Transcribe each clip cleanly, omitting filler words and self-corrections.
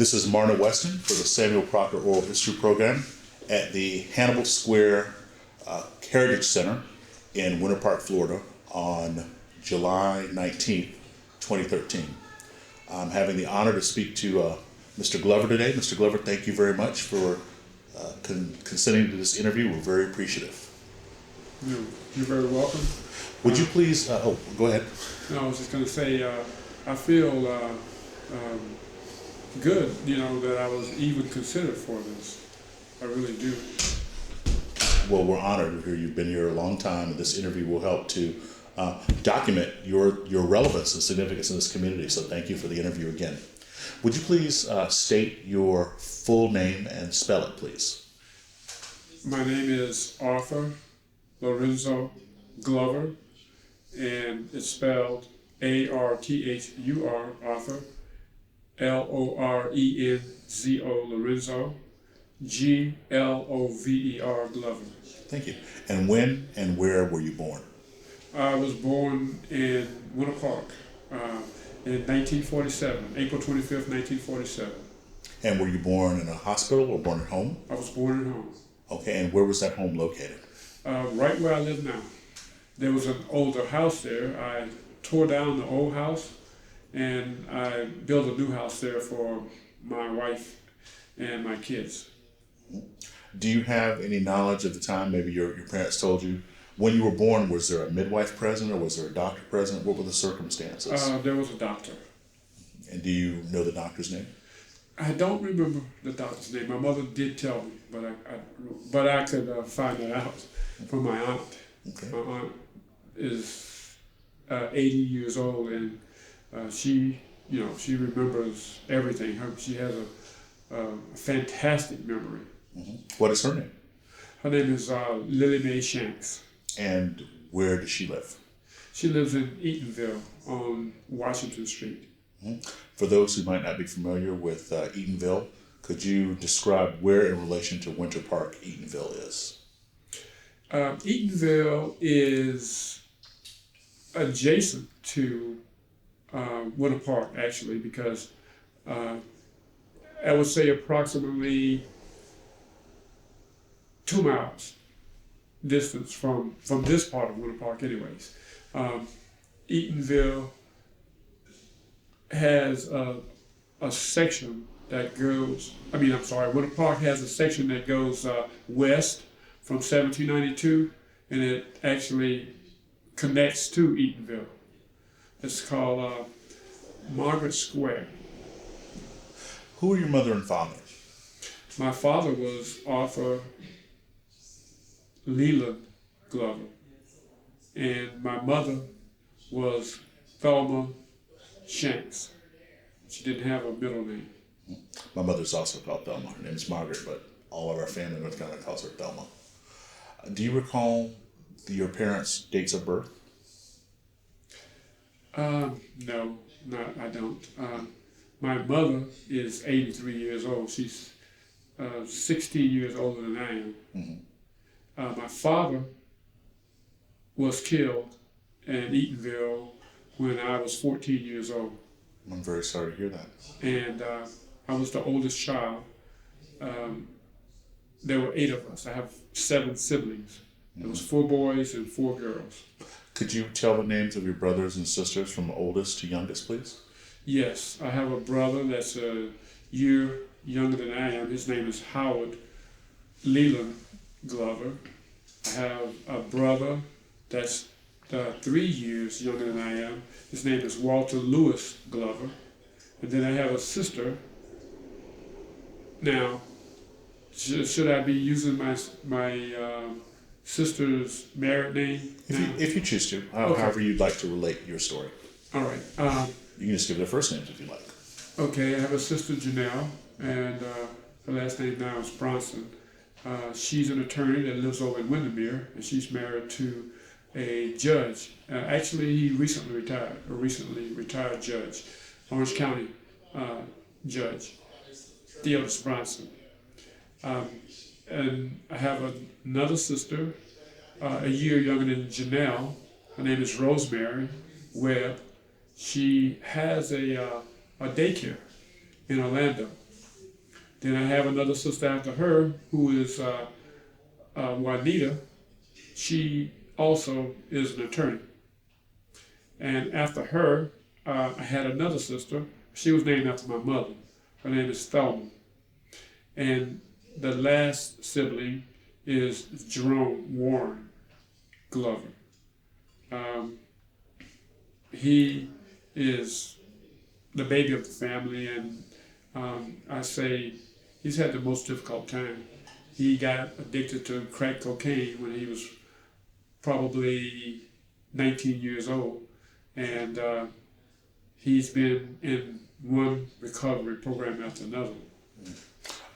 This is Marna Weston for the Samuel Proctor Oral History Program at the Hannibal Square Heritage Center in Winter Park, Florida on July 19th, 2013. I'm having the honor to speak to Mr. Glover today. Mr. Glover, thank you very much for consenting to this interview. We're very appreciative. You're very welcome. Would you please, go ahead. No, I was just going to say, I feel good, that I was even considered for this. I really do. Well, we're honored to hear you've been here a long time, and this interview will help to document your relevance and significance in this community. So thank you for the interview again. Would you please state your full name and spell it, please? My name is Arthur Lorenzo Glover, and it's spelled Arthur, Arthur, Lorenzo, Lorenzo, Glover, Glover. Thank you. And when and where were you born? I was born in Winter Park in 1947, April 25th, 1947. And were you born in a hospital or born at home? I was born at home. Okay, and where was that home located? Right where I live now. There was an older house there. I tore down the old house and I built a new house there for my wife and my kids. Do you have any knowledge of the time maybe your parents told you? When you were born, was there a midwife present or was there a doctor present? What were the circumstances? There was a doctor. And do you know the doctor's name? I don't remember the doctor's name. My mother did tell me, but I could find that out from my aunt. Okay. My aunt is 80 years old, and she remembers everything. She has a fantastic memory. Mm-hmm. What is her name? Her name is Lily Mae Shanks. And where does she live? She lives in Eatonville on Washington Street. Mm-hmm. For those who might not be familiar with Eatonville, could you describe where in relation to Winter Park Eatonville is? Eatonville is adjacent to Winter Park, actually, because I would say approximately 2 miles distance from this part of Winter Park anyways. Eatonville has a section that goes, Winter Park has a section that goes west from 1792, and it actually connects to Eatonville. It's called Margaret Square. Who are your mother and father? My father was Arthur Leland Glover, and my mother was Thelma Shanks. She didn't have a middle name. My mother's also called Thelma. Her name is Margaret, but all of our family in North Carolina calls her Thelma. Do you recall your parents' dates of birth? No, I don't. My mother is 83 years old. She's 16 years older than I am. Mm-hmm. My father was killed in Eatonville when I was 14 years old. I'm very sorry to hear that. And I was the oldest child. There were 8 of us. I have 7 siblings. There was 4 boys and 4 girls. Could you tell the names of your brothers and sisters from oldest to youngest, please? Yes, I have a brother that's a year younger than I am. His name is Howard Leland Glover. I have a brother that's 3 years younger than I am. His name is Walter Lewis Glover. And then I have a sister. Now, should I be using my sister's married name? If you choose to, Okay. however you'd like to relate your story. All right. You can just give their first names if you like. Okay, I have a sister, Janelle, and her last name now is Bronson. She's an attorney that lives over in Windermere, and she's married to a judge. Actually, he recently retired judge, Orange County judge, Theodis Bronson. And I have another sister, a year younger than Janelle. Her name is Rosemary Webb. She has a daycare in Orlando. Then I have another sister after her who is Juanita. She also is an attorney. And after her, I had another sister. She was named after my mother. Her name is Thelma. And the last sibling is Jerome Warren Glover. He is the baby of the family, and I say he's had the most difficult time. He got addicted to crack cocaine when he was probably 19 years old, and he's been in one recovery program after another.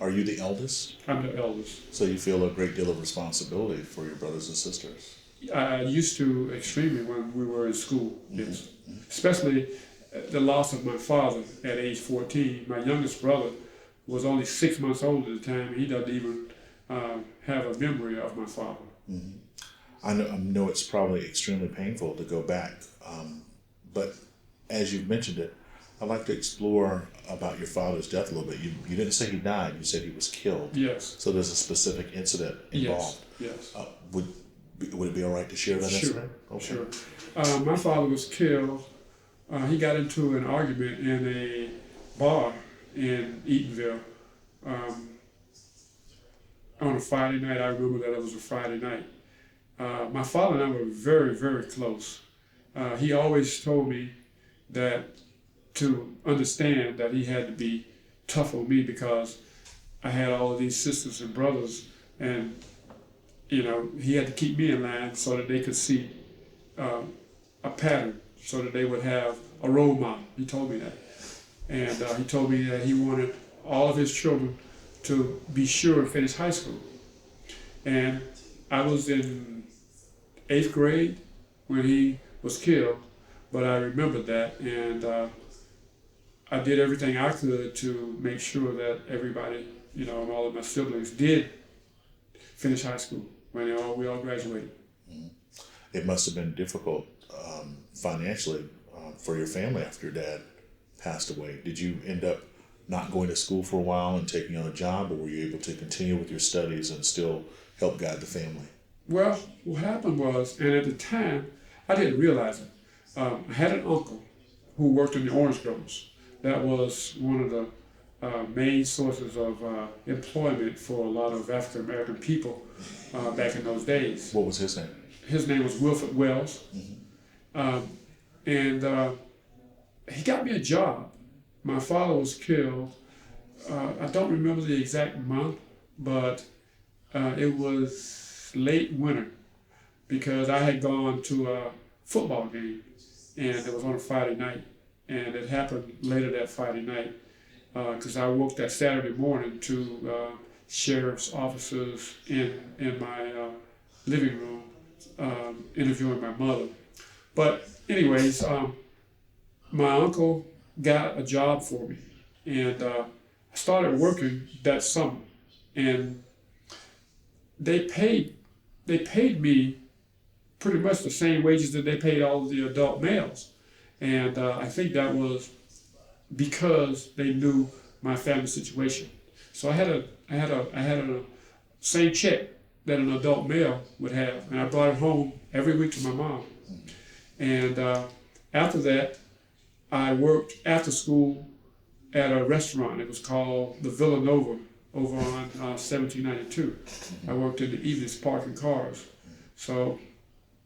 Are you the eldest? I'm the eldest. So you feel a great deal of responsibility for your brothers and sisters? I used to extremely when we were in school, yes. Especially the loss of my father at age 14. My youngest brother was only 6 months old at the time. He doesn't even have a memory of my father. Mm-hmm. I know it's probably extremely painful to go back, but as you've mentioned it, I'd like to explore about your father's death a little bit. You didn't say he died, you said he was killed. Yes. So there's a specific incident involved. Yes. Would it be all right to share that incident? Okay. Sure. My father was killed. He got into an argument in a bar in Eatonville on a Friday night. I remember that it was a Friday night. My father and I were very, very close. He always told me that to understand that he had to be tough on me because I had all of these sisters and brothers, and he had to keep me in line so that they could see a pattern, so that they would have a role model. He told me that. And he told me that he wanted all of his children to be sure and finish high school. And I was in 8th grade when he was killed, but I remembered that, and I did everything I could to make sure that everybody, and all of my siblings did finish high school when we all graduated. Mm-hmm. It must have been difficult financially for your family after your dad passed away. Did you end up not going to school for a while and taking on a job, or were you able to continue with your studies and still help guide the family? Well, what happened was, and at the time, I didn't realize it. I had an uncle who worked in the orange groves. That was one of the main sources of employment for a lot of African American people back in those days. What was his name? His name was Wilford Wells. Mm-hmm. And he got me a job. My father was killed. I don't remember the exact month, but it was late winter because I had gone to a football game, and it was on a Friday night, and it happened later that Friday night because I woke that Saturday morning to sheriff's officers in my living room interviewing my mother. But anyways, my uncle got a job for me, and I started working that summer, and they paid me pretty much the same wages that they paid all of the adult males, and I think that was because they knew my family situation. So I had a same check that an adult male would have, and I brought it home every week to my mom. And after that, I worked after school at a restaurant. It was called the Villanova over on 1792. I worked in the evenings parking cars. So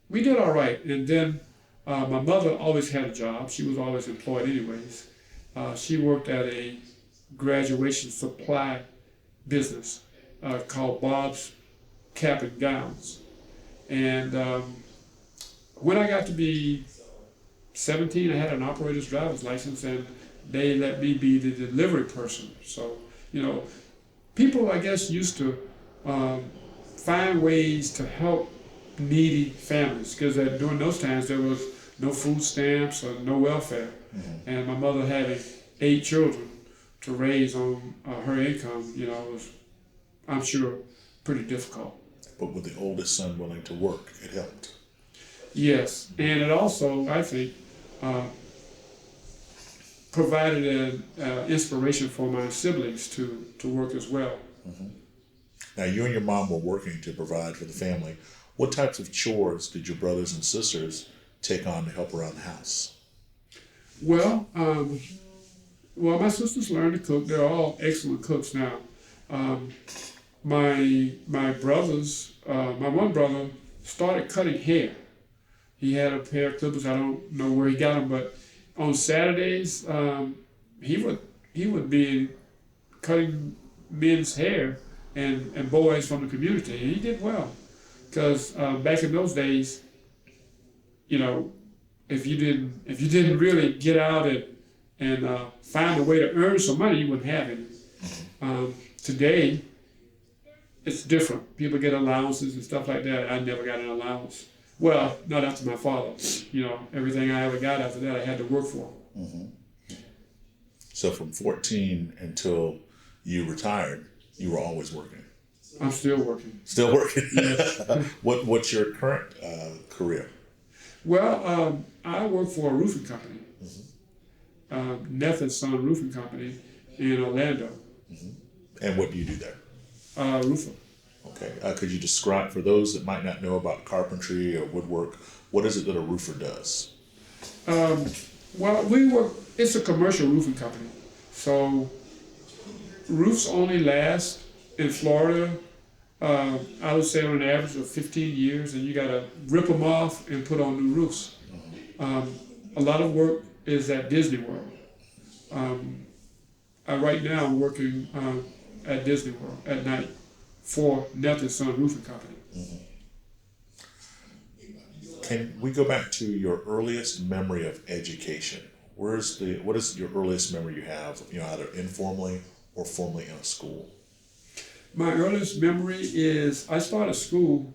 we did all right. And then my mother always had a job. She was always employed anyways. She worked at a graduation supply business called Bob's Cap and Gowns. And when I got to be 17, I had an operator's driver's license, and they let me be the delivery person. So, people, I guess, used to find ways to help needy families, because during those times there was no food stamps or no welfare. Mm-hmm. And my mother having 8 children to raise on her income, was, I'm sure, pretty difficult. But with the oldest son willing to work, it helped. Yes, and it also, I think, provided an inspiration for my siblings to work as well. Now, you and your mom were working to provide for the family. What types of chores did your brothers and sisters take on to help around the house? Well, my sisters learned to cook. They're all excellent cooks now. My brothers, my one brother started cutting hair. He had a pair of clippers. I don't know where he got them, but on Saturdays, he would be cutting men's hair and boys from the community, and he did well. Because back in those days, if you didn't really get out and find a way to earn some money, you wouldn't have it. Today, it's different. People get allowances and stuff like that. I never got an allowance. Well, not after my father. Everything I ever got after that, I had to work for. So from 14 until you retired, you were always working. I'm still working. Still working. Yes. What's your current career? Well, I work for a roofing company, Neff and Son Roofing Company in Orlando. And what do you do there? Roofer. Okay. Could you describe, for those that might not know about carpentry or woodwork, what is it that a roofer does? Well, it's a commercial roofing company. So roofs only last in Florida, I would say on an average of 15 years, and you got to rip them off and put on new roofs. A lot of work is at Disney World. Right now I'm working at Disney World at night for Neff and Son Roofing Company. Can we go back to your earliest memory of education? What is your earliest memory you have, either informally or formally in a school? My earliest memory is I started school.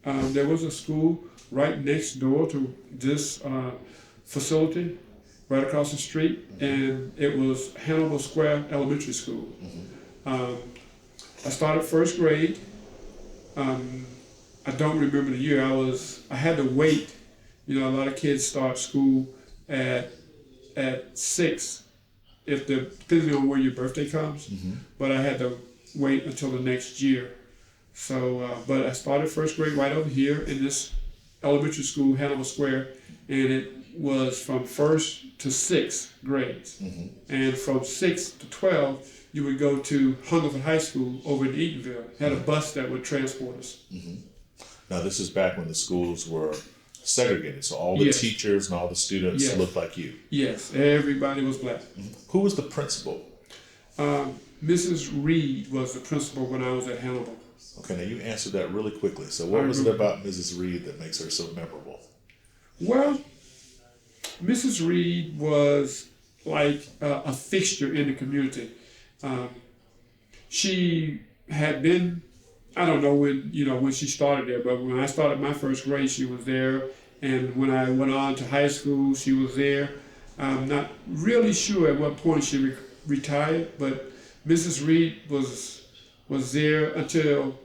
There was a school right next door to this facility, right across the street, and it was Hannibal Square Elementary School. I started first grade. I don't remember the year. I had to wait. A lot of kids start school at 6, depending on when your birthday comes. But I had to wait until the next year. So, but I started first grade right over here in this elementary school, Hannibal Square, and it was from 1st to 6th grades. And from 6 to 12, you would go to Hungerford High School over in Eatonville. Had a bus that would transport us. Now, this is back when the schools were segregated, so all the teachers and all the students looked like you. Yes, everybody was black. Who was the principal? Mrs. Reed was the principal when I was at Hannibal. Okay, now you answered that really quickly. So what was it about Mrs. Reed that makes her so memorable? Well, Mrs. Reed was like a fixture in the community. She had been, I don't know when she started there, but when I started my first grade, she was there. And when I went on to high school, she was there. I'm not really sure at what point she retired, but Mrs. Reed was there until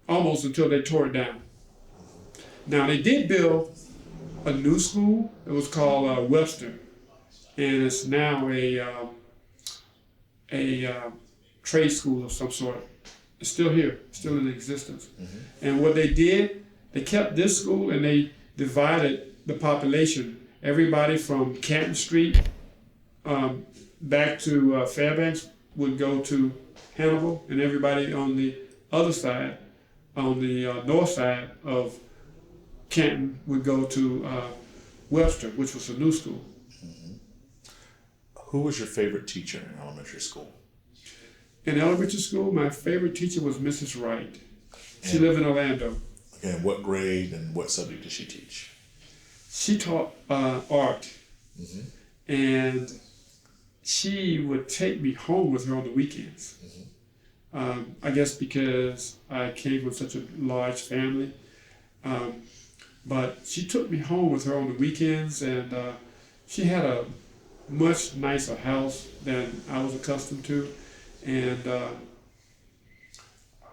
almost until they tore it down. Now they did build a new school. It was called Webster, and it's now a trade school of some sort. It's still here, still in existence. And what they did, they kept this school and they divided the population. Everybody from Canton Street back to Fairbanks would go to Hannibal, and everybody on the other side, on the north side of Canton, would go to Webster, which was a new school. Who was your favorite teacher in elementary school? In elementary school, my favorite teacher was Mrs. Wright. She lived in Orlando. And what grade and what subject did she teach? She taught art, and she would take me home with her on the weekends. I guess because I came from such a large family, but she took me home with her on the weekends, and she had a much nicer house than I was accustomed to, and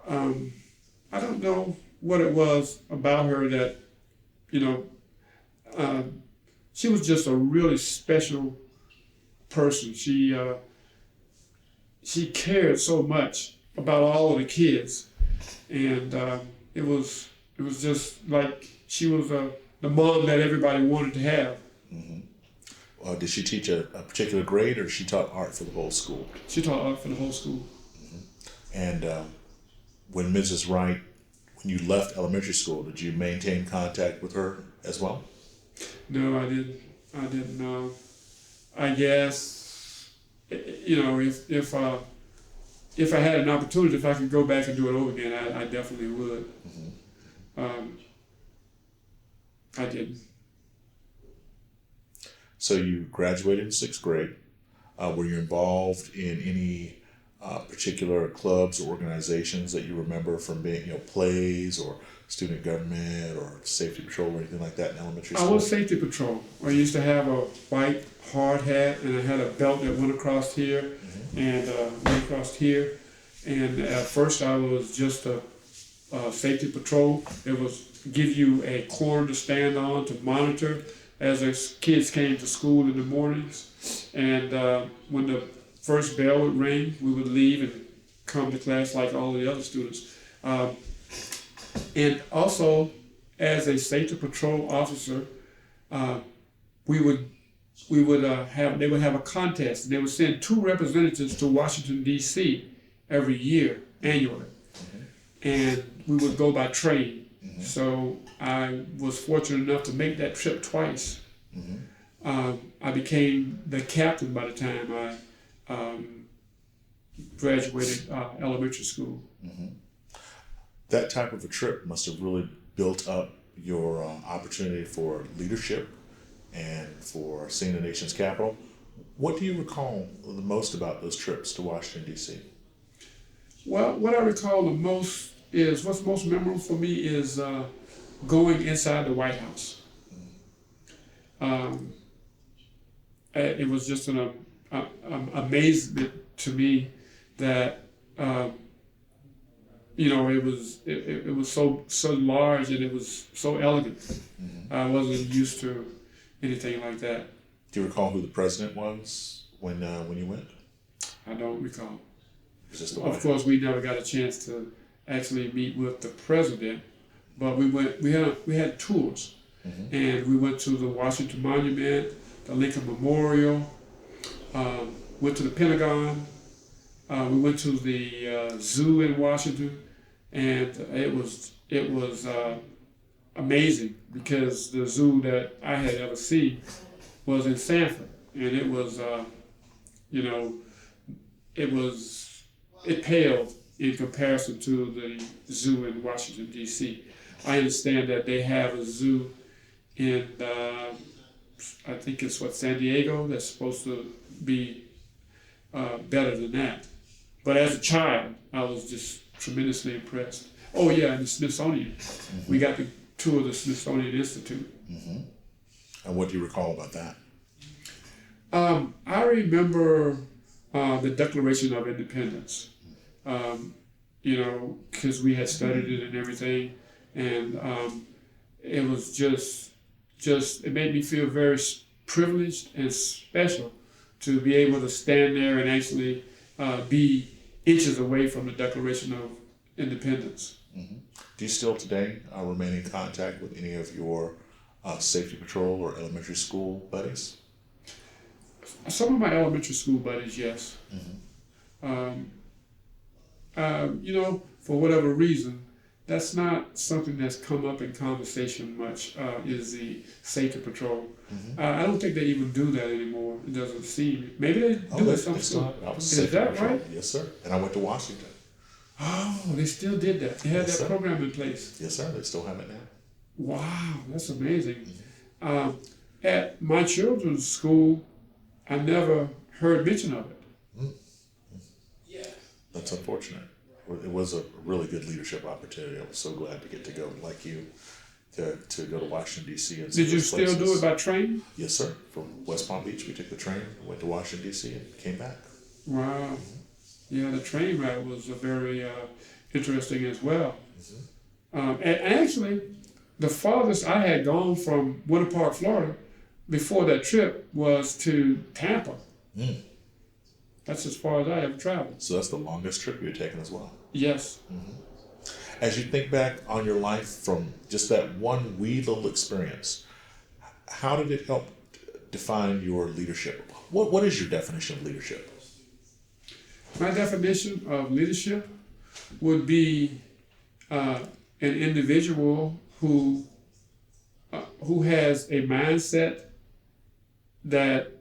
I don't know what it was about her that, was just a really special person. She cared so much about all of the kids, and it was just like she was the mom that everybody wanted to have. Mm-hmm. Did she teach a particular grade, or she taught art for the whole school? She taught art for the whole school. Mm-hmm. And when Mrs. Wright, when you left elementary school, did you maintain contact with her as well? No, I didn't. I guess, you know, if I had an opportunity, if I could go back and do it over again, I definitely would. Mm-hmm. I didn't. So you graduated in 6th grade. Were you involved in any particular clubs or organizations that you remember from being, plays or student government or safety patrol or anything like that in elementary school? I was safety patrol. I used to have a white hard hat, and I had a belt that went across here, mm-hmm. and went across here. And at first I was just a safety patrol. It was give you a corner to stand on to monitor as the kids came to school in the mornings. And when the first bell would ring, we would leave and come to class like all the other students. And also, as a safety patrol officer, they would have a contest, and they would send 2 representatives to Washington, D.C. every year, annually. Mm-hmm. And we would go by train. Mm-hmm. So I was fortunate enough to make that trip twice. Mm-hmm. I became the captain by the time I graduated elementary school. Mm-hmm. That type of a trip must have really built up your opportunity for leadership and for seeing the nation's capital. What do you recall the most about those trips to Washington, D.C.? Well, what I recall the most is, what's most memorable for me is going inside the White House. It was just an amazement to me that it was so large, and it was so elegant. Mm-hmm. I wasn't used to anything like that. Do you recall who the president was when you went? I don't recall. Of course, we never got a chance to actually meet with the president, but we went. We had tours, mm-hmm. and we went to the Washington Monument, the Lincoln Memorial, went to the Pentagon. We went to the zoo in Washington, and it was amazing, because the zoo that I had ever seen was in Sanford, and it was it paled in comparison to the zoo in Washington, D.C. I understand that they have a zoo in I think it's San Diego, that's supposed to be better than that. But as a child, I was just tremendously impressed. Oh yeah, and the Smithsonian. Mm-hmm. We got to tour the Smithsonian Institute. Mm-hmm. And what do you recall about that? I remember the Declaration of Independence. Because we had studied it and everything, and it was just it made me feel very privileged and special to be able to stand there and actually be inches away from the Declaration of Independence. Mm-hmm. Do you still today remain in contact with any of your safety patrol or elementary school buddies? Some of my elementary school buddies, yes. Mm-hmm. For whatever reason, that's not something that's come up in conversation much, is the safety patrol. Mm-hmm. I don't think they even do that anymore. It doesn't seem. Maybe they do it sometimes. Is that patrol. Right? Yes, sir. And I went to Washington. Oh, they still did that. They had that program in place. Yes, sir. They still have it now. Wow, that's amazing. Mm-hmm. At my children's school, I never heard mention of it. Mm-hmm. Yeah. That's unfortunate. It was a really good leadership opportunity. I was so glad to get to go, like you, to go to Washington, D.C. and see Did you still places. do it by train? Yes, sir. From West Palm Beach, we took the train, went to Washington, D.C., and came back. Wow. Mm-hmm. Yeah, the train ride was very interesting as well. Mm-hmm. And actually, the farthest I had gone from Winter Park, Florida, before that trip was to Tampa. Mm. That's as far as I ever traveled. So that's the longest trip you've taken as well. Yes. As you think back on your life from just that one wee little experience, how did it help define your leadership? What is your definition of leadership? My definition of leadership would be an individual who has a mindset that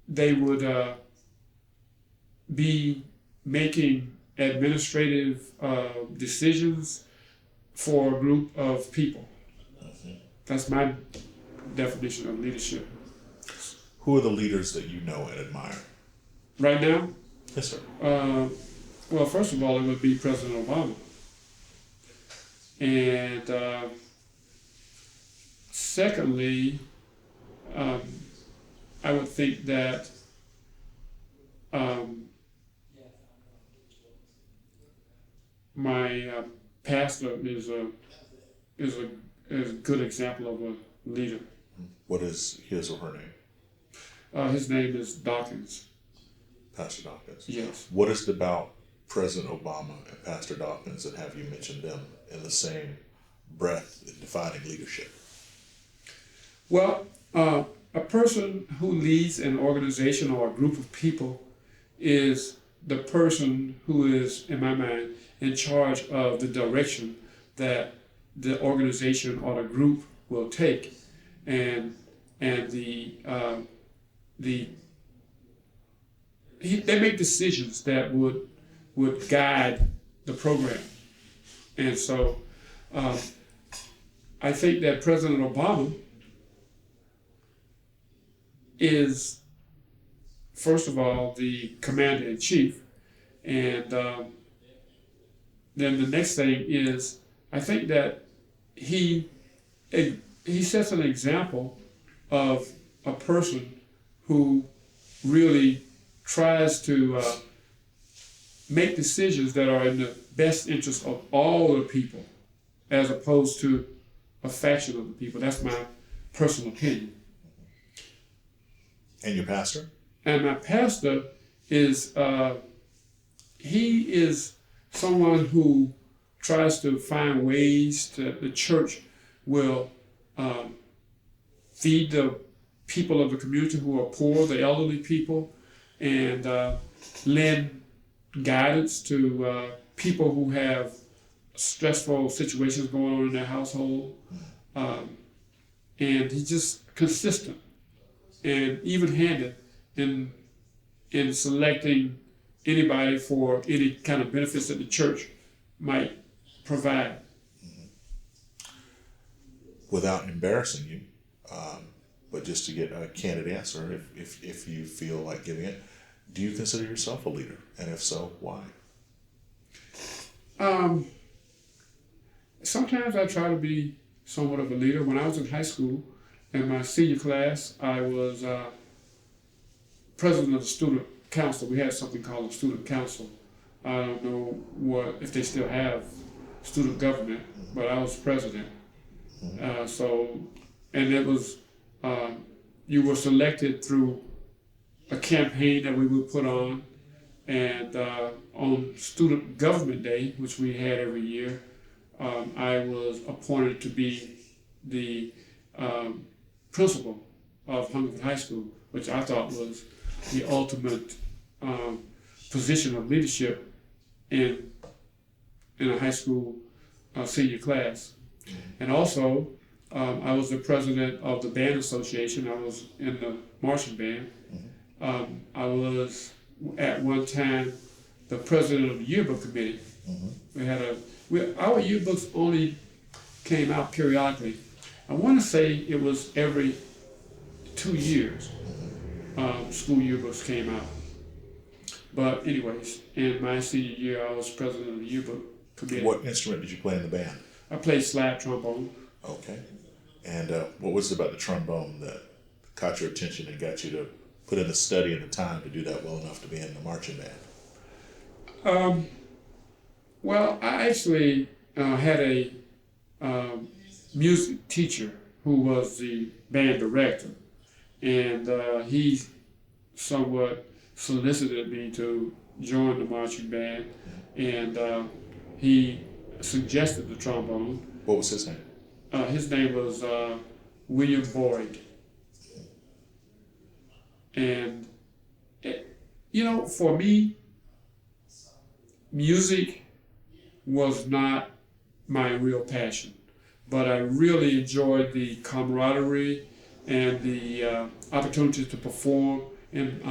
they would be making administrative decisions for a group of people. That's my definition of leadership. Who are the leaders that you know and admire? Right now? Yes, sir. Well, first of all, it would be President Obama. And secondly, I would think that my pastor is a good example of a leader. What is his or her name? His name is Dawkins. Pastor Dawkins. Yes. What is it about President Obama and Pastor Dawkins that have you mention them in the same breath in defining leadership? Well, a person who leads an organization or a group of people is the person who is, in my mind, in charge of the direction that the organization or the group will take, and they make decisions that would guide the program. And so I think that President Obama is, first of all, the commander-in-chief, and then the next thing is, I think that he sets an example of a person who really tries to make decisions that are in the best interest of all the people, as opposed to a faction of the people. That's my personal opinion. And your pastor? And my pastor is, he is someone who tries to find ways that the church will feed the people of the community who are poor, the elderly people, and lend guidance to people who have stressful situations going on in their household. And he's just consistent and even-handed in selecting anybody for any kind of benefits that the church might provide. Without embarrassing you, but just to get a candid answer, if you feel like giving it, do you consider yourself a leader? And if so, why? Sometimes I try to be somewhat of a leader. When I was in high school, in my senior class, I was president of the student council. We had something called a student council. I don't know if they still have student government, but I was president. And it was, you were selected through a campaign that we would put on, and on Student Government Day, which we had every year, I was appointed to be the principal of Hungerford High School, which I thought was the ultimate position of leadership in a high school senior class. And also, I was the president of the band association. I was in the marching band. I was at one time the president of the yearbook committee. Our yearbooks only came out periodically. I want to say it was every 2 years school yearbooks came out. But anyways, in my senior year, I was president of the yearbook committee. What instrument did you play in the band? I played slide trombone. Okay. And what was it about the trombone that caught your attention and got you to put in the study and the time to do that well enough to be in the marching band? Well, I actually had a music teacher who was the band director. and he somewhat solicited me to join the marching band, and he suggested the trombone. What was his name? His name was William Boyd. And, for me, music was not my real passion, but I really enjoyed the camaraderie and the opportunity to perform in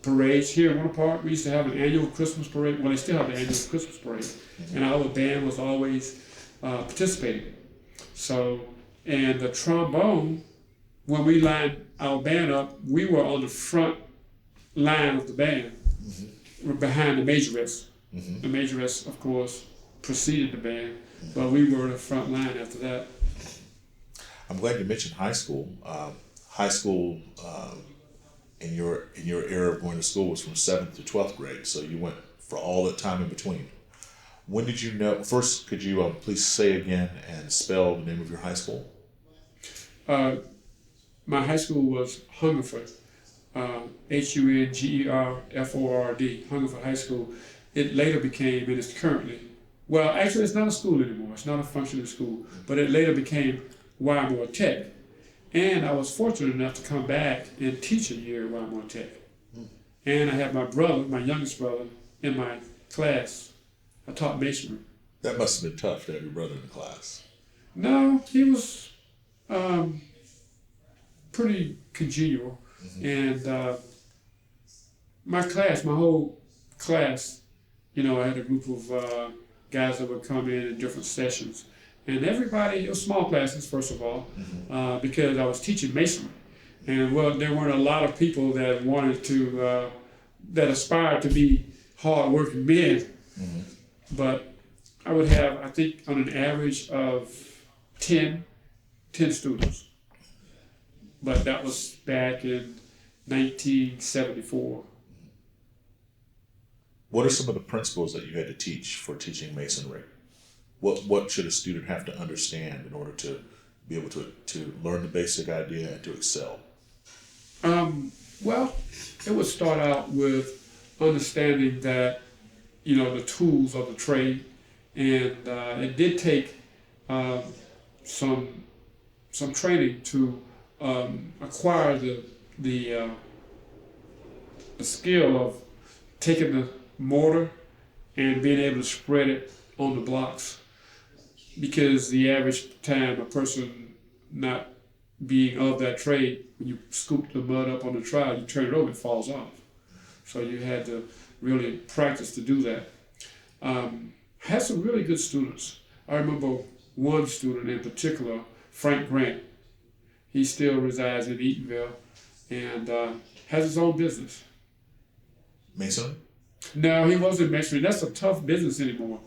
parades here in Winter Park. We used to have an annual Christmas parade. Well, they still have the annual Christmas parade, and our band was always participating. So, and the trombone, when we lined our band up, we were on the front line of the band. We're behind the majorette. The majorette, of course, preceded the band, but we were the front line after that. I'm glad you mentioned high school. High school in your era of going to school was from 7th to 12th grade, so you went for all that time in between. When did you know? First, could you please say again and spell the name of your high school? My high school was Hungerford, Hungerford, Hungerford High School. It later became, and it's currently, well, actually it's not a school anymore. It's not a functioning school, but it later became Wymore Tech. And I was fortunate enough to come back and teach a year at Wymore Tech. And I had my brother, my youngest brother, in my class. I taught masonry. That must have been tough to have your brother in the class. No, he was pretty congenial. And my whole class, I had a group of guys that would come in different sessions. And everybody, it was small classes, first of all, because I was teaching masonry. And there weren't a lot of people that wanted to, that aspired to be hard-working men. But I would have, I think, on an average of 10 students. But that was back in 1974. What are some of the principles that you had to teach for teaching masonry? What should a student have to understand in order to be able to learn the basic idea and to excel? Well, it would start out with understanding that, the tools of the trade, and it did take some training to acquire the skill of taking the mortar and being able to spread it on the blocks, because the average time a person not being of that trade, when you scoop the mud up on the trowel, you turn it over, it falls off. So you had to really practice to do that. Had some really good students. I remember one student in particular, Frank Grant. He still resides in Eatonville and has his own business. Masonry? No, he wasn't masonry. That's a tough business anymore.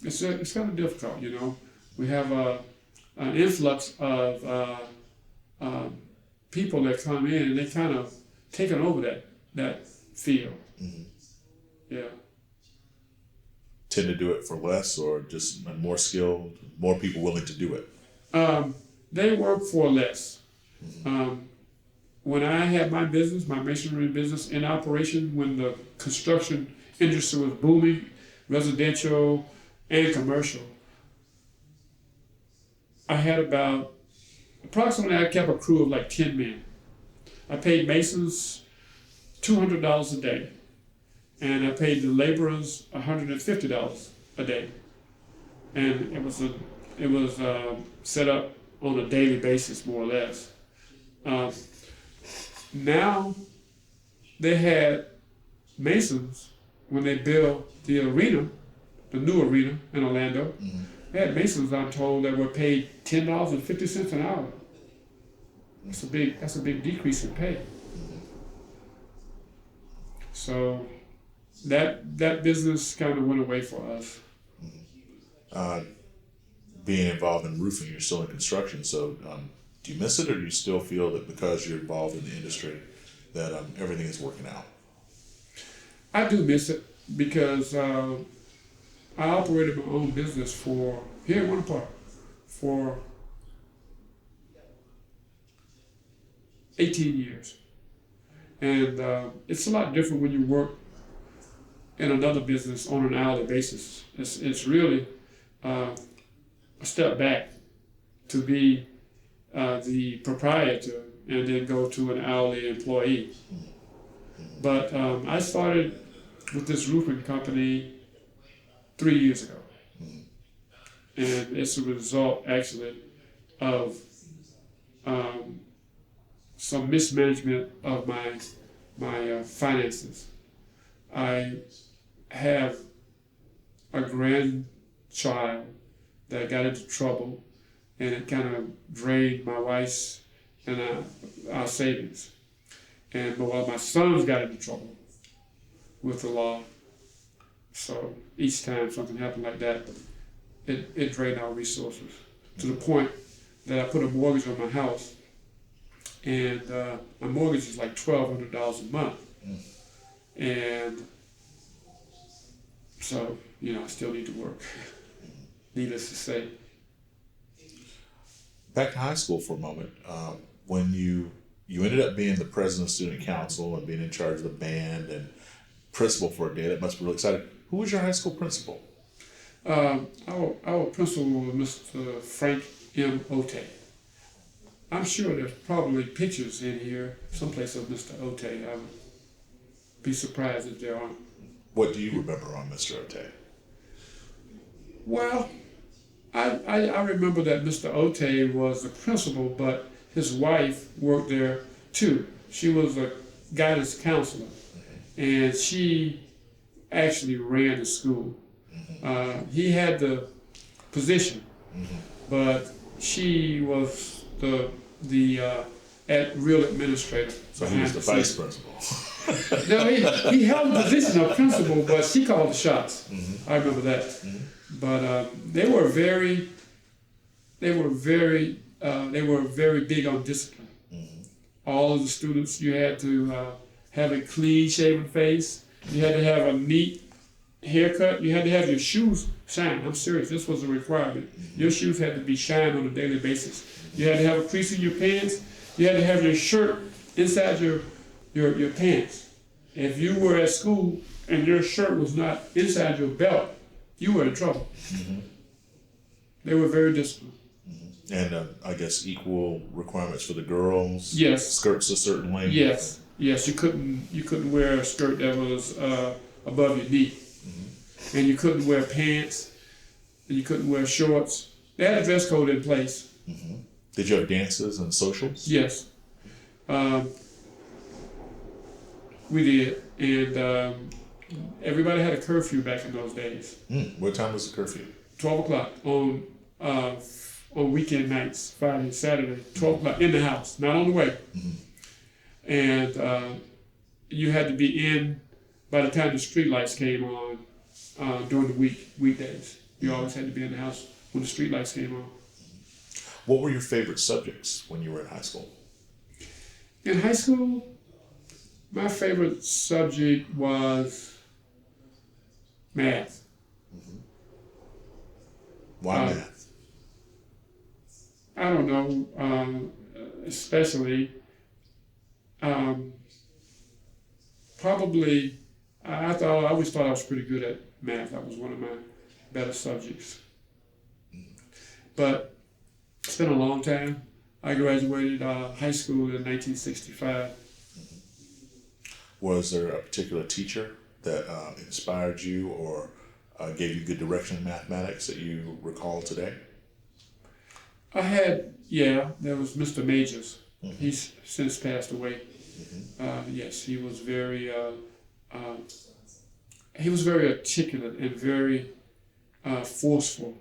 It's kind of difficult, We have an influx of people that come in, and they kind of taken over that field. Yeah. Tend to do it for less, or just more skilled, more people willing to do it? They work for less. When I had my business, my masonry business in operation, when the construction industry was booming, residential and commercial, I had approximately I kept a crew of like 10 men. I paid masons $200 a day, and I paid the laborers $150 a day, and it was set up on a daily basis, more or less. Now they had masons when they built the arena, the new arena in Orlando. They had masons, I'm told, that were paid $10.50 an hour. That's a big decrease in pay. So that business kind of went away for us. Being involved in roofing, you're still in construction, so do you miss it, or do you still feel that because you're involved in the industry that everything is working out? I do miss it because I operated my own business here in Winter Park for 18 years. And it's a lot different when you work in another business on an hourly basis. It's really a step back to be the proprietor and then go to an hourly employee. But I started with this roofing company 3 years ago. And it's a result, actually, of some mismanagement of my finances. I have a grandchild that got into trouble, and it kind of drained my wife's and our savings. And well, my sons got into trouble with the law. So each time something happened like that, it drained our resources to the point that I put a mortgage on my house, and my mortgage is like $1,200 a month. And so, I still need to work, needless to say. Back to high school for a moment. When you ended up being the president of student council and being in charge of the band and principal for a day, that must be really exciting. Who was your high school principal? Our principal was Mr. Frank M. Ote. I'm sure there's probably pictures in here someplace of Mr. Ote. I would be surprised if there aren't. What do you remember on Mr. Ote? Well, I remember that Mr. Ote was the principal, but his wife worked there too. She was a guidance counselor, and she actually ran the school. He had the position, but she was the real administrator. So he was the vice principal. No, he held the position of principal, but she called the shots. I remember that. But they were very big on discipline. All of the students, you had to have a clean shaven face. You had to have a neat haircut. You had to have your shoes shine. I'm serious. This was a requirement. Your shoes had to be shined on a daily basis. You had to have a crease in your pants. You had to have your shirt inside your pants. If you were at school and your shirt was not inside your belt, you were in trouble. They were very disciplined. And I guess equal requirements for the girls. Yes. Skirts a certain length. Yes. You couldn't wear a skirt that was above your knee, and you couldn't wear pants, and you couldn't wear shorts. They had a dress code in place. Did you have dances and socials? Yes. We did, and everybody had a curfew back in those days. What time was the curfew? 12 o'clock on weekend nights, Friday and Saturday. 12 o'clock in the house, not on the way. And you had to be in by the time the street lights came on during the weekdays. You always had to be in the house when the street lights came on. What were your favorite subjects when you were in high school? In high school, my favorite subject was math. Why math? I don't know, especially, probably, I always thought I was pretty good at math. That was one of my better subjects. But it's been a long time. I graduated high school in 1965. Was there a particular teacher that inspired you or gave you good direction in mathematics that you recall today? There was Mr. Majors. He's since passed away. Yes, he was very articulate and very forceful.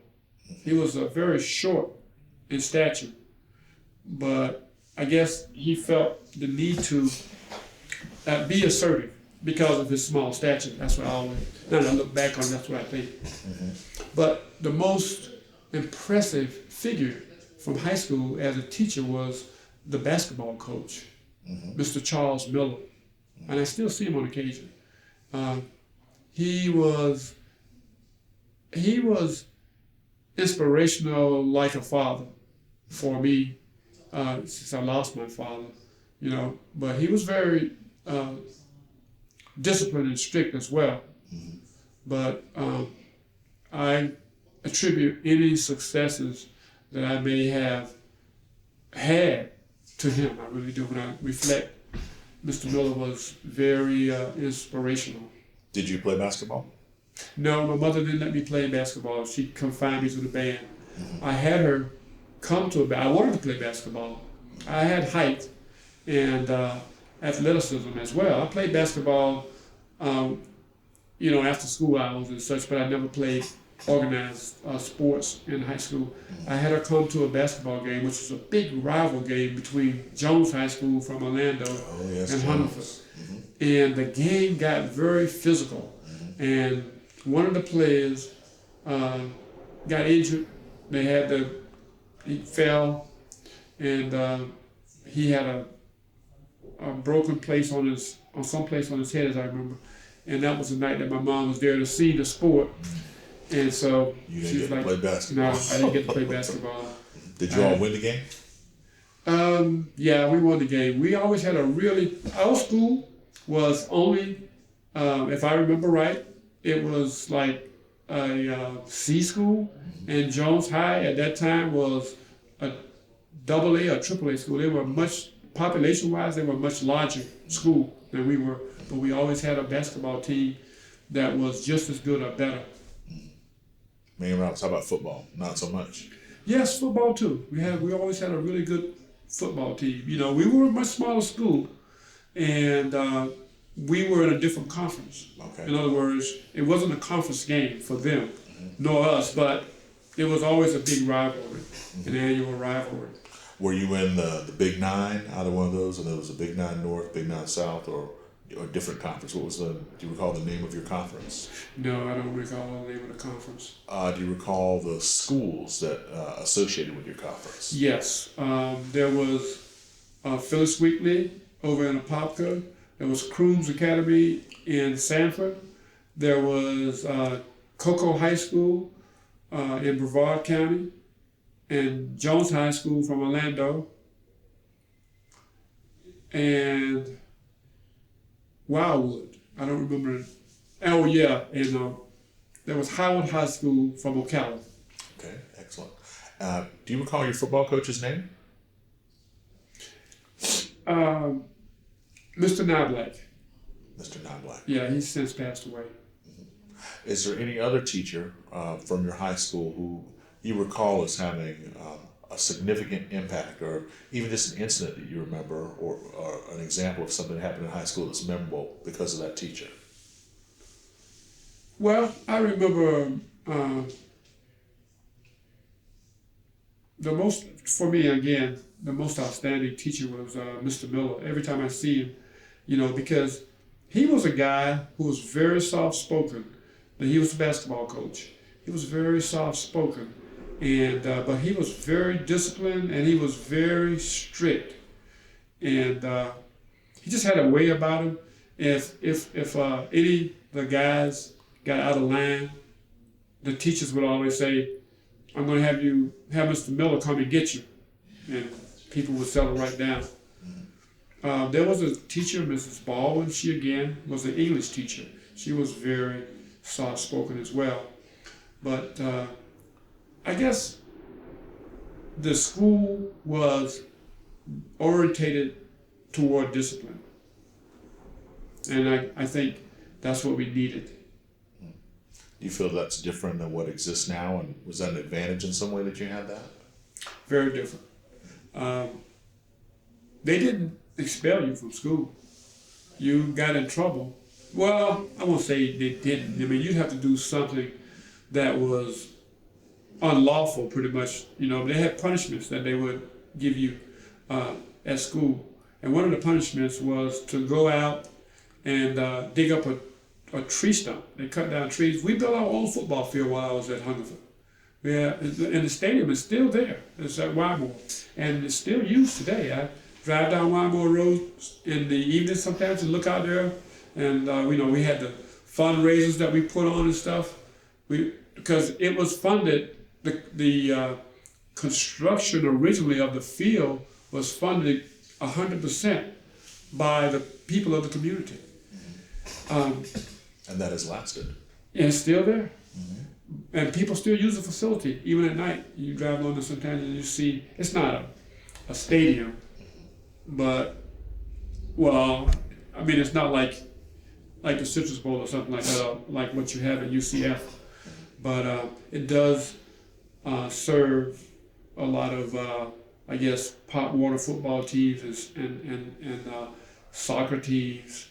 He was very short in stature, but I guess he felt the need to be assertive because of his small stature. That's what I always, now that I look back on, that's what I think. But the most impressive figure from high school as a teacher was the basketball coach, Mr. Charles Miller, and I still see him on occasion. He was inspirational like a father for me since I lost my father. but he was very disciplined and strict as well. Mm-hmm. But I attribute any successes that I may have had to him. I really do. When I reflect, Mr. Miller was very inspirational. Did you play basketball? No, my mother didn't let me play basketball. She confined me to the band. I had her come to I wanted to play basketball. I had height and athleticism as well. I played basketball, after school hours and such, but I never played organized sports in high school. I had her come to a basketball game, which was a big rival game between Jones High School from Orlando and Hannibal. And the game got very physical. And one of the players got injured. He fell, and he had a broken place on some place on his head, as I remember. And that was the night that my mom was there to see the sport. And so you didn't get to play basketball. No, I didn't get to play basketball. Did you all win the game? Yeah, we won the game. We always had our school was only, if I remember right, it was like a C school, and Jones High at that time was a AA or AAA school. They were population-wise, they were much larger school than we were, but we always had a basketball team that was just as good or better. Main routes, how about football? Not so much. Yes, football too. We always had a really good football team. We were a much smaller school, and we were in a different conference. Okay. In other words, it wasn't a conference game for them, nor us, but it was always a big rivalry, an annual rivalry. Were you in the Big Nine, either one of those, and there was a Big Nine North, Big Nine South, or different conference? Do you recall the name of your conference? No, I don't recall the name of the conference. Do you recall the schools that associated with your conference? Yes, there was Phyllis Wheatley over in Apopka. There was Crooms Academy in Sanford. There was Cocoa High School in Brevard County, and Jones High School from Orlando, and Wildwood. I don't remember. Oh yeah, and there was Howard High School from Ocala. Okay, excellent. Do you recall your football coach's name? Mr. Knoblack. Mr. Knoblack. Yeah, he's since passed away. Is there any other teacher from your high school who you recall as having a significant impact, or even just an incident that you remember, or an example of something that happened in high school that's memorable because of that teacher? Well, I remember the most outstanding teacher was Mr. Miller. Every time I see him, because he was a guy who was very soft-spoken. He was a basketball coach. He was very soft-spoken, and but he was very disciplined, and he was very strict, and he just had a way about him. If any of the guys got out of line, the teachers would always say, "I'm going to have Mr. Miller come and get you," and people would settle right down. There was a teacher, Mrs. Baldwin. She again was an English teacher. She was very soft-spoken as well. But I guess the school was orientated toward discipline. And I think that's what we needed. Do you feel that's different than what exists now? And was that an advantage in some way that you had that? Very different. They didn't expel you from school. You got in trouble. Well, I won't say they didn't. I mean, you'd have to do something that was unlawful, pretty much. They had punishments that they would give you at school. And one of the punishments was to go out and dig up a tree stump. They cut down trees. We built our own football field while I was at Hungerford. Yeah, and the stadium is still there. It's at Wymore. And it's still used today. I drive down Wymore Road in the evening sometimes and look out there. And we had the fundraisers that we put on and stuff. Because it was funded, the construction originally of the field was funded 100% by the people of the community. And that has lasted. And it's still there. And people still use the facility, even at night. You drive along the Santana and you see, it's not a stadium, but, well, I mean, it's not like the Citrus Bowl or something like that, like what you have at UCF. But it does serve a lot of, I guess, pop water football teams and soccer teams,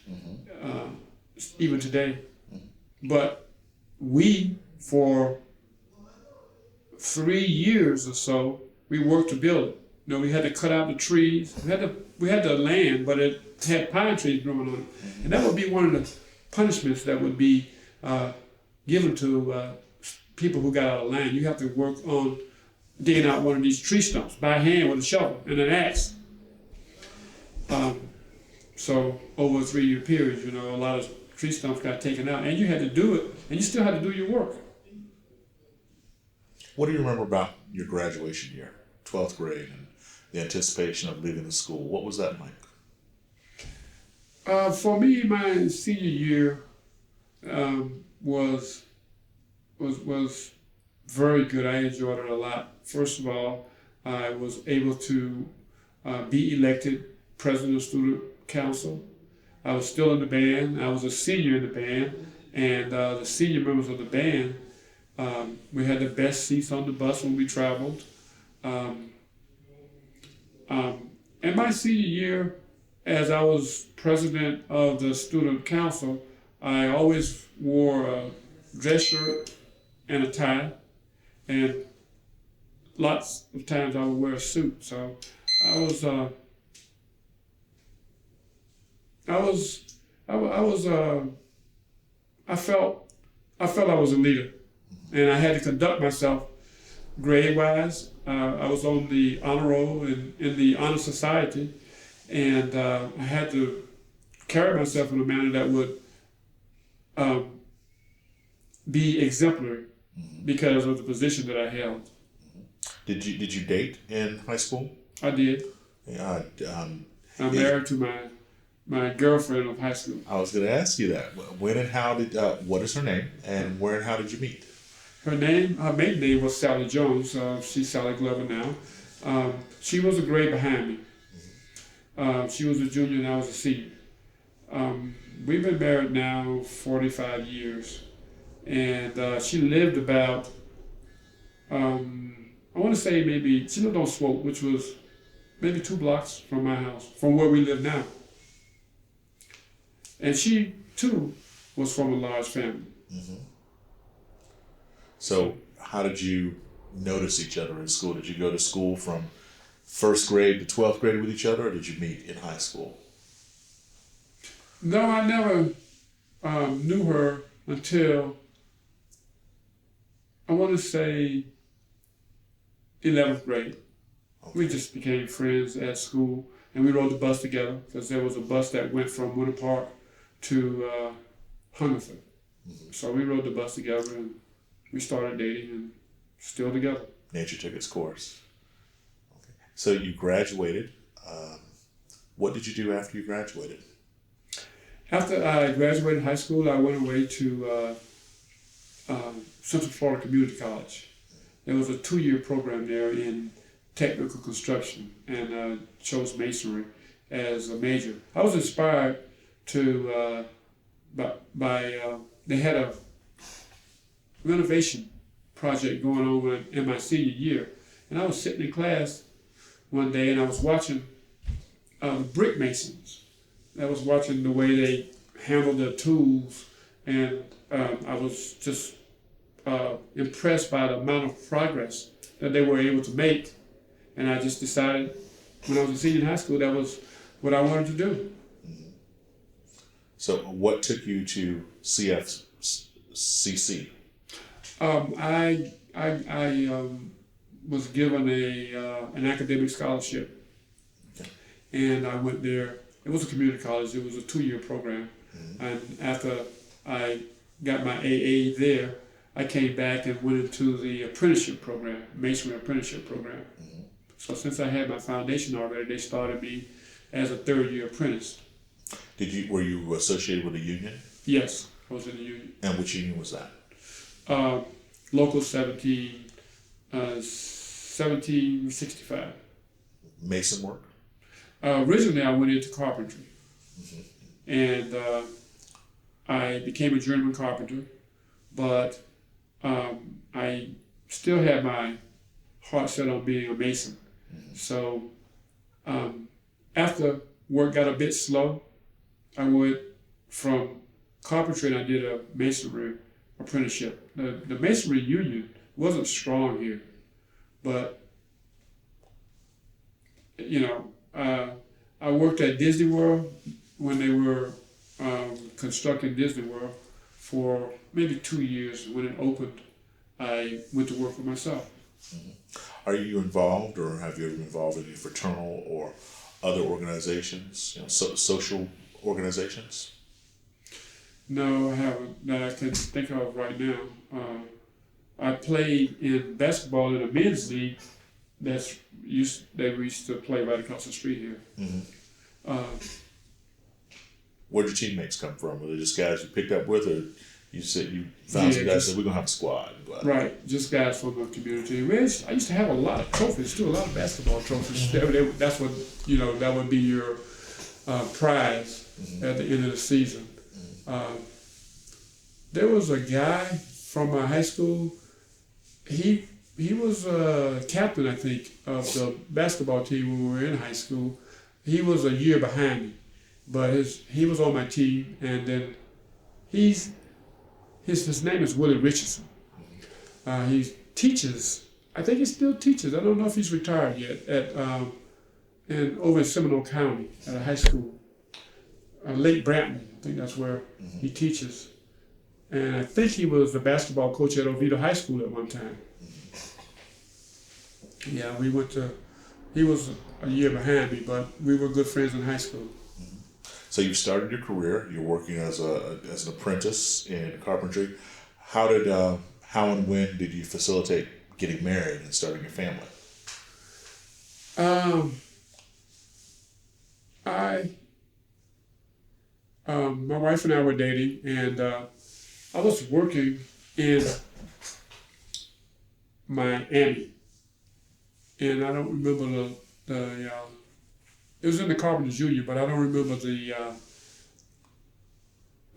even today. But we, for 3 years or so, we worked to build it. You know, we had to cut out the trees. We had the land, but it had pine trees growing on it. And that would be one of the punishments that would be given to people who got out of land. You have to work on digging out one of these tree stumps by hand with a shovel and an axe. So over a 3-year period, you know, a lot of tree stumps got taken out, and you had to do it, and you still had to do your work. What do you remember about your graduation year, 12th grade, and the anticipation of leaving the school? What was that like? For me, my senior year was very good. I enjoyed it a lot. First of all, I was able to be elected president of student council. I was still in the band. I was a senior in the band, and the senior members of the band, we had the best seats on the bus when we traveled. In my senior year, as I was president of the student council, I always wore a dress shirt and a tie, and lots of times I would wear a suit. So I felt I was a leader, and I had to conduct myself grade-wise. I was on the honor roll in the honor society, and I had to carry myself in a manner that would be exemplary because of the position that I held. Did you date in high school? I did. I'm married to my girlfriend of high school. I was going to ask you that. When and how did? What is her name? And where and how did you meet? Her maiden name was Sally Jones. She's Sally Glover now. She was a grade behind me. She was a junior and I was a senior. We've been married now 45 years. And she lived about, I want to say maybe, she lived on Swope, which was maybe 2 blocks from my house, from where we live now. And she, too, was from a large family. So how did you notice each other in school? Did you go to school from 1st grade to 12th grade with each other, or did you meet in high school? No, I never knew her until, I want to say, 11th grade. Okay. We just became friends at school, and we rode the bus together because there was a bus that went from Winter Park to Hungerford. So we rode the bus together, and we started dating, and still together. Nature took its course. Okay. So you graduated. What did you do after you graduated? After I graduated high school, I went away to Central Florida Community College. There was a 2-year program there in technical construction, and chose masonry as a major. I was inspired to they had a renovation project going on in my senior year, and I was sitting in class one day and I was watching brick masons. I was watching the way they handled their tools, and I was just impressed by the amount of progress that they were able to make. And I just decided when I was a senior in high school, that was what I wanted to do. So what took you to CFCC? I was given an academic scholarship, and I went there. It was a community college. It was a 2-year program. And after I got my AA there, I came back and went into the apprenticeship program, masonry apprenticeship program. So since I had my foundation already, they started me as a third-year apprentice. Were you associated with a union? Yes, I was in the union. And which union was that? Local 1765. Mason work? Originally, I went into carpentry, and I became a journeyman carpenter, but I still had my heart set on being a mason. So after work got a bit slow, I went from carpentry and I did a masonry apprenticeship. The masonry union wasn't strong here, but I worked at Disney World when they were constructing Disney World for maybe 2 years. When it opened, I went to work for myself. Are you involved, or have you ever been involved in any fraternal or other organizations, social organizations? No, I haven't, that I can think of right now. I played in basketball in a men's league we used to play right across the street here. Where'd your teammates come from? Were they just guys you picked up with, or you found some guys that we're gonna have a squad? Right, just guys from the community. I used to have a lot of trophies too, a lot of basketball trophies. That's what that would be your prize at the end of the season. There was a guy from my high school. He was a captain, I think, of the basketball team when we were in high school. He was a year behind me, but he was on my team, and then his name is Willie Richardson. He teaches. I think he still teaches. I don't know if he's retired yet over in Seminole County at a high school, Lake Branton. I think that's where he teaches. And I think he was the basketball coach at Oviedo High School at one time. Yeah, he was a year behind me, but we were good friends in high school. So you started your career, you're working as an apprentice in carpentry. How and when did you facilitate getting married and starting your family? My wife and I were dating, and I was working in Miami, and I don't remember it was in the Carpenters Union, but I don't remember the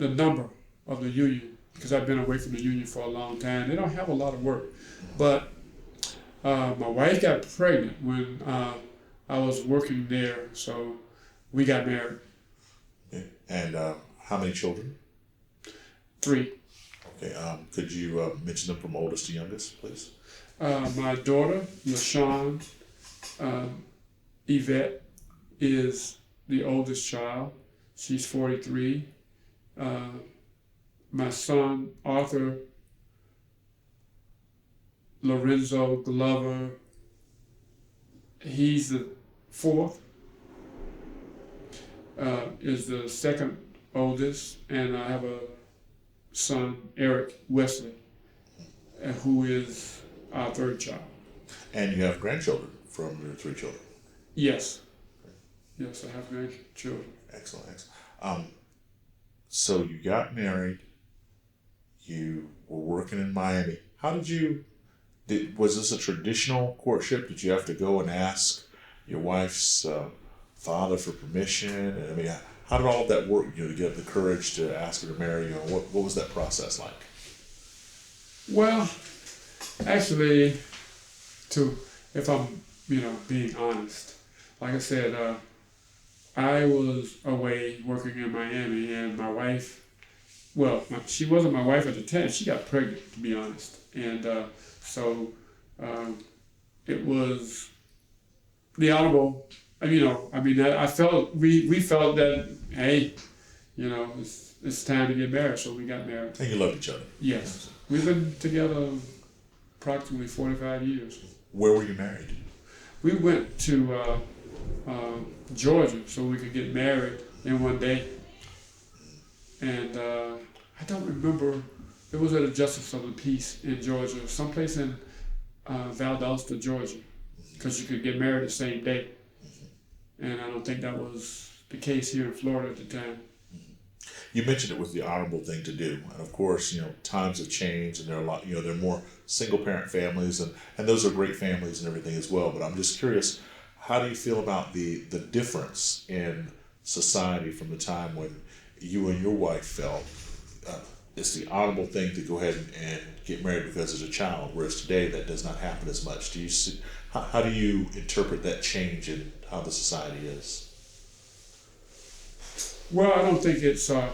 number of the union because I've been away from the union for a long time. They don't have a lot of work, but my wife got pregnant when I was working there, so we got married. Okay. And how many children? 3. Okay. Could you mention them from oldest to youngest, please? My daughter, LaShawn, Yvette, is the oldest child. She's 43. My son, Arthur Lorenzo Glover, he's the 4th, is the second oldest, and I have a son, Eric Wesley, who is our 3rd child. And you have grandchildren from your 3 children? Yes. Yes, I have grandchildren. Excellent. So you got married, you were working in Miami. Was this a traditional courtship? Did you have to go and ask your wife's father for permission? And I mean, how did all of that work, to get the courage to ask her to marry you? What was that process like? Well, actually, if I'm, being honest, like I said, I was away working in Miami, and my wife, she wasn't my wife at the time. She got pregnant, to be honest, and so it was the honorable. I felt we felt that, hey, it's time to get married, so we got married. And you loved each other. Yes, we've been together approximately 45 years. Where were you married? We went to Georgia so we could get married in one day. And I don't remember, it was at a Justice of the Peace in Georgia, someplace in Valdosta, Georgia, because you could get married the same day. And I don't think that was the case here in Florida at the time. You mentioned it was the honorable thing to do, and of course, times have changed, and there are a lot, there are more single parent families, and those are great families and everything as well. But I'm just curious, how do you feel about the difference in society from the time when you and your wife felt it's the honorable thing to go ahead and get married because there's a child, whereas today that does not happen as much? Do you see, how do you interpret that change in how the society is? Well, I don't think it's had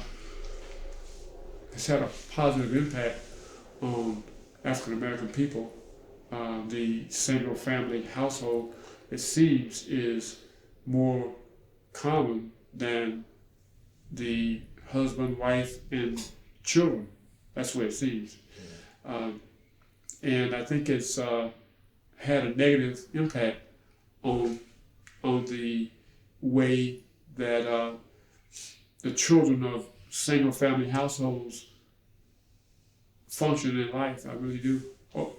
a positive impact on African American people. The single family household, it seems, is more common than the husband, wife, and children. That's what it seems. And I think it's had a negative impact on the way that the children of single family households function in life. I really do.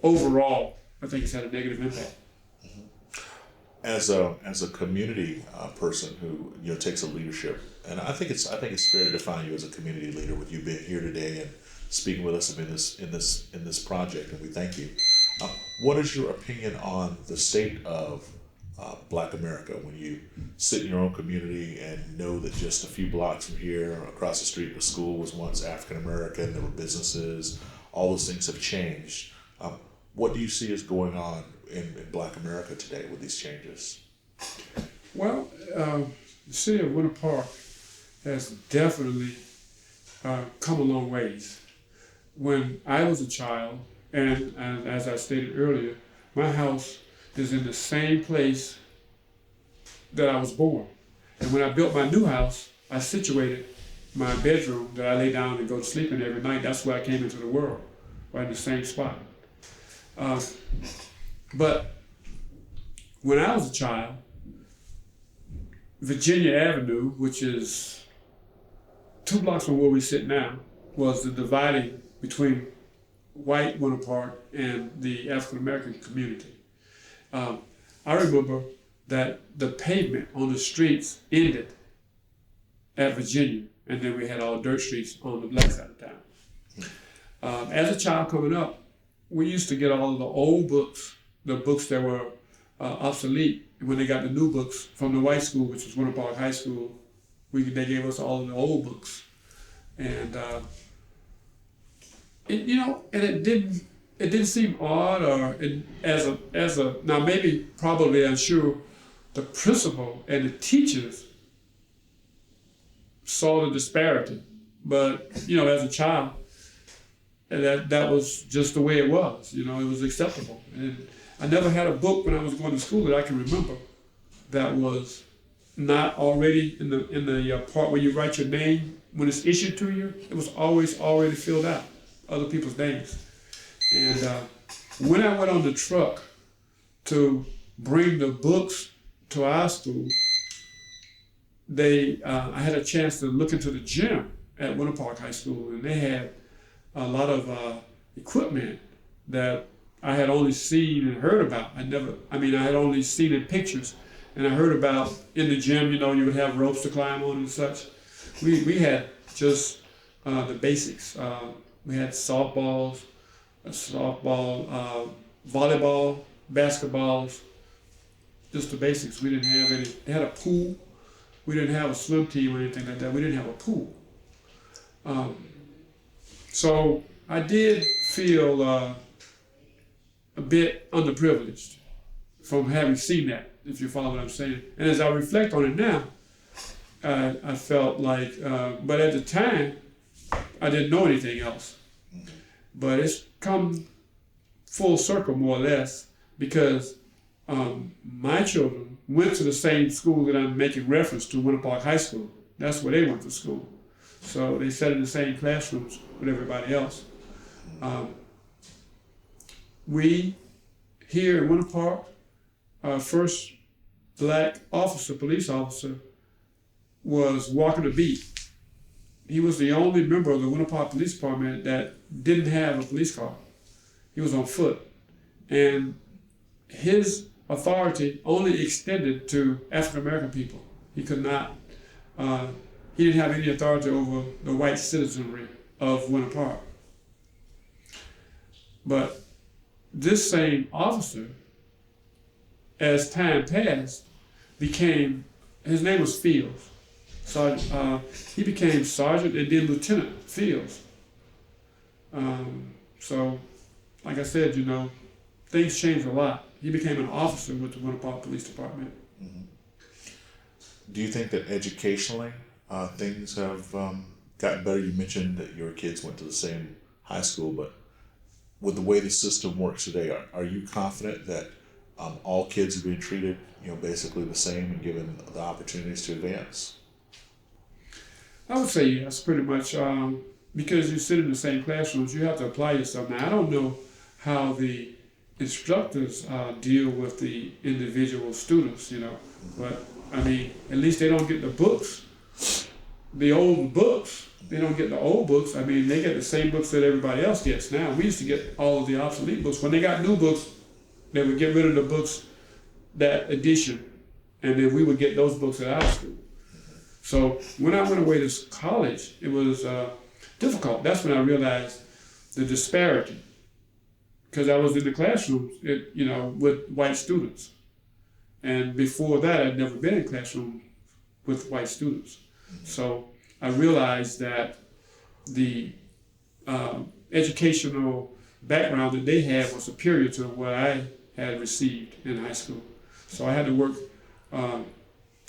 Overall, I think it's had a negative impact. As a community person who takes a leadership, and I think it's fair to define you as a community leader with you being here today and speaking with us in this project, and we thank you. What is your opinion on the state of Black America when you sit in your own community and know that just a few blocks from here, across the street, the school was once African American, there were businesses, all those things have changed. What do you see is going on in Black America today with these changes? Well, the city of Winter Park has definitely come a long ways. When I was a child, and as I stated earlier, my house is in the same place that I was born. And when I built my new house, I situated my bedroom that I lay down and go to sleep in every night. That's where I came into the world, right in the same spot. But when I was a child, Virginia Avenue, which is 2 blocks from where we sit now, was the dividing between white Winter Park and the African American community. I remember that the pavement on the streets ended at Virginia, and then we had all dirt streets on the black side of town. As a child coming up, we used to get all of the old books, the books that were obsolete. When they got the new books from the white school, which was Winter Park High School, they gave us all of the old books, and it didn't seem odd, or as a now maybe probably I'm sure the principal and the teachers saw the disparity, but as a child, that was just the way it was. It was acceptable. And I never had a book when I was going to school that I can remember that was not already in the part where you write your name when it's issued to you. It was always already filled out, other people's names. And when I went on the truck to bring the books to our school, I had a chance to look into the gym at Winter Park High School, and they had a lot of equipment that I had only seen and heard about. I had only seen in pictures, and I heard about in the gym. You would have ropes to climb on and such. We had just the basics. We had softball, volleyball, basketballs, just the basics. We didn't have any. They had a pool. We didn't have a swim team or anything like that. We didn't have a pool. So I did feel a bit underprivileged from having seen that, if you follow what I'm saying. And as I reflect on it now, I felt like, but at the time, I didn't know anything else. But it's come full circle, more or less, because my children went to the same school that I'm making reference to, Winter Park High School. That's where they went to school. So they sat in the same classrooms with everybody else. We, here in Winter Park, our first black police officer, was walking the beat. He was the only member of the Winter Park Police Department that didn't have a police car. He was on foot. And his authority only extended to African American people. He could not, he didn't have any authority over the white citizenry of Winter Park. But this same officer, as time passed, his name was Fields. So he became sergeant and then Lieutenant Fields. So, like I said, things changed a lot. He became an officer with the Winter Park Police Department. Mm-hmm. Do you think that educationally things have gotten better? You mentioned that your kids went to the same high school, but with the way the system works today, are you confident that all kids are being treated, basically the same and given the opportunities to advance? I would say yes, pretty much. Because you sit in the same classrooms, you have to apply yourself. Now, I don't know how the instructors deal with the individual students, but I mean, at least they don't get the books, the old books. They don't get the old books. I mean, they get the same books that everybody else gets now. We used to get all of the obsolete books. When they got new books, they would get rid of the books, that edition, and then we would get those books at our school. So when I went away to college, it was difficult. That's when I realized the disparity, because I was in the classroom, with white students, and before that, I'd never been in a classroom with white students. So I realized that the educational background that they had was superior to what I had received in high school. So I had to work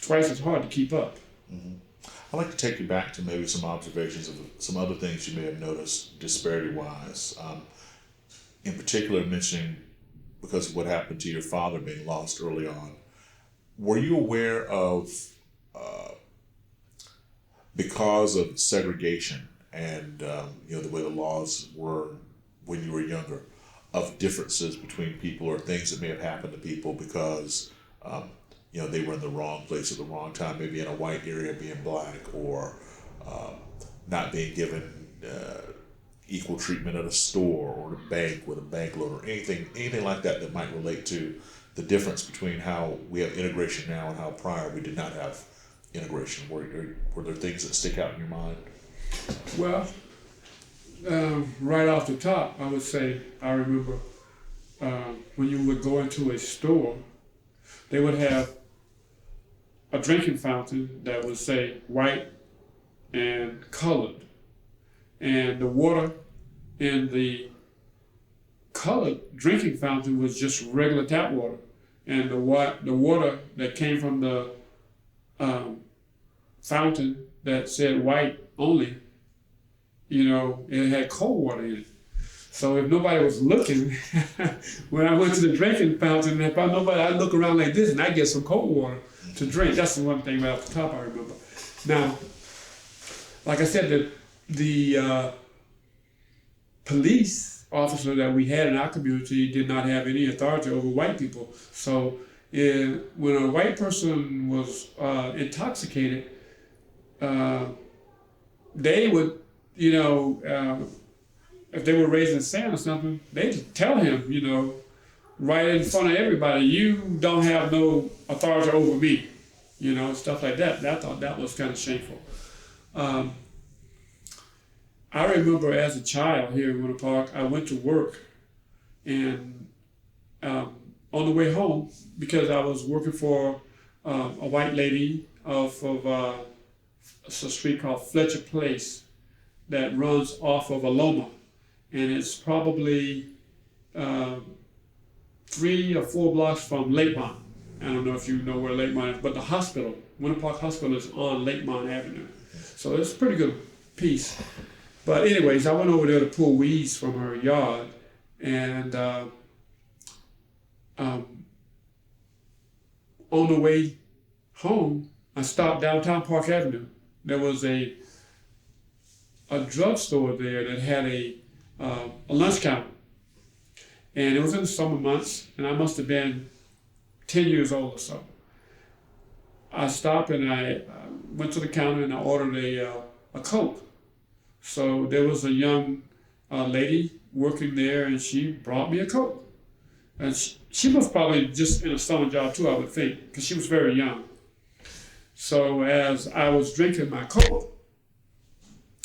twice as hard to keep up. Mm-hmm. I'd like to take you back to maybe some observations of some other things you may have noticed disparity-wise. In particular, mentioning because of what happened to your father being lost early on. Were you aware of, because of segregation and the way the laws were when you were younger, of differences between people or things that may have happened to people because they were in the wrong place at the wrong time, maybe in a white area being black, or not being given equal treatment at a store or a bank with a bank loan, or anything like that might relate to the difference between how we have integration now and how prior we did not have integration. Were there things that stick out in your mind? Well, right off the top, I would say I remember when you would go into a store, they would have a drinking fountain that would say white and colored. And the water in the colored drinking fountain was just regular tap water. And the water that came from the fountain that said white only, it had cold water in it. So if nobody was looking, when I went to the drinking fountain, if I nobody, I'd look around like this and I'd get some cold water to drink. That's the one thing right off the top I remember. Now, like I said, the police officer that we had in our community did not have any authority over white people. So when a white person was intoxicated, they would, if they were raising sand or something, they'd tell him, right in front of everybody, you don't have no authority over me, stuff like that. I thought that was kind of shameful. I remember as a child here in Winter Park, I went to work, and on the way home, because I was working for a white lady off of a street called Fletcher Place that runs off of Aloma, and it's probably 3 or 4 blocks from Lakemont. I don't know if you know where Lakemont is, but the hospital, Winter Park Hospital, is on Lakemont Avenue. So it's a pretty good piece. But anyways, I went over there to pull weeds from her yard, and on the way home, I stopped downtown Park Avenue. There was a drugstore there that had a lunch counter, and it was in the summer months, and I must have been 10 years old or so. I stopped and I went to the counter and I ordered a Coke. So there was a young lady working there, and she brought me a Coke. And she was probably just in a summer job too, I would think, because she was very young. So as I was drinking my Coke,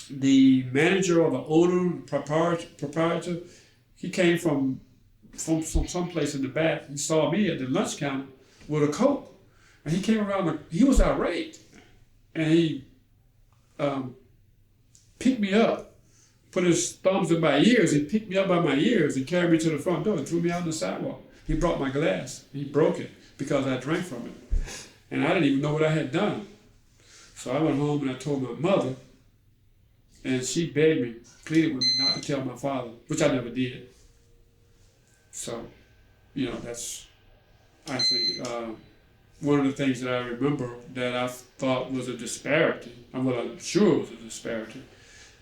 the manager or the owner, proprietor, he came from someplace in the back. He saw me at the lunch counter with a Coke. And he came around, he was irate. And he picked me up, put his thumbs in my ears, and picked me up by my ears and carried me to the front door and threw me out on the sidewalk. He brought my glass. He broke it because I drank from it. And I didn't even know what I had done. So I went home and I told my mother, and she begged me, pleaded with me not to tell my father, which I never did. So, that's, I think, one of the things that I remember that I thought was a disparity. I'm sure it was a disparity.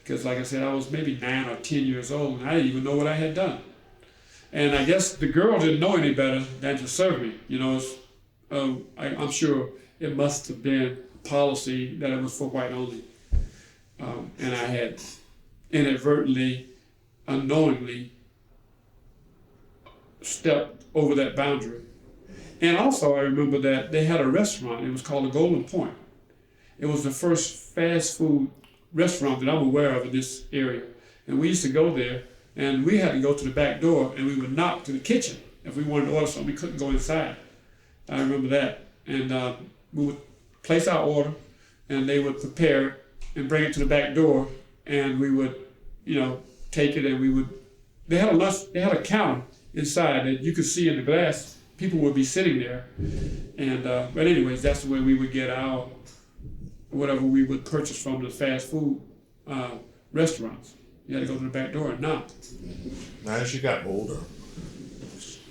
Because like I said, I was maybe 9 or 10 years old, and I didn't even know what I had done. And I guess the girl didn't know any better than to serve me. I'm sure it must have been a policy that it was for white only. And I had inadvertently, unknowingly stepped over that boundary. And also I remember that they had a restaurant. It was called the Golden Point. It was the first fast food restaurant that I'm aware of in this area. And we used to go there, and we had to go to the back door, and we would knock to the kitchen. If we wanted to order something, we couldn't go inside. I remember that. And we would place our order, and they would prepare it and bring it to the back door, and we would, take it, and they had a counter inside that you could see in the glass. People would be sitting there. And, but anyways, that's the way we would get our, whatever we would purchase from the fast food restaurants. You had to go to the back door and knock. Now, as you got older,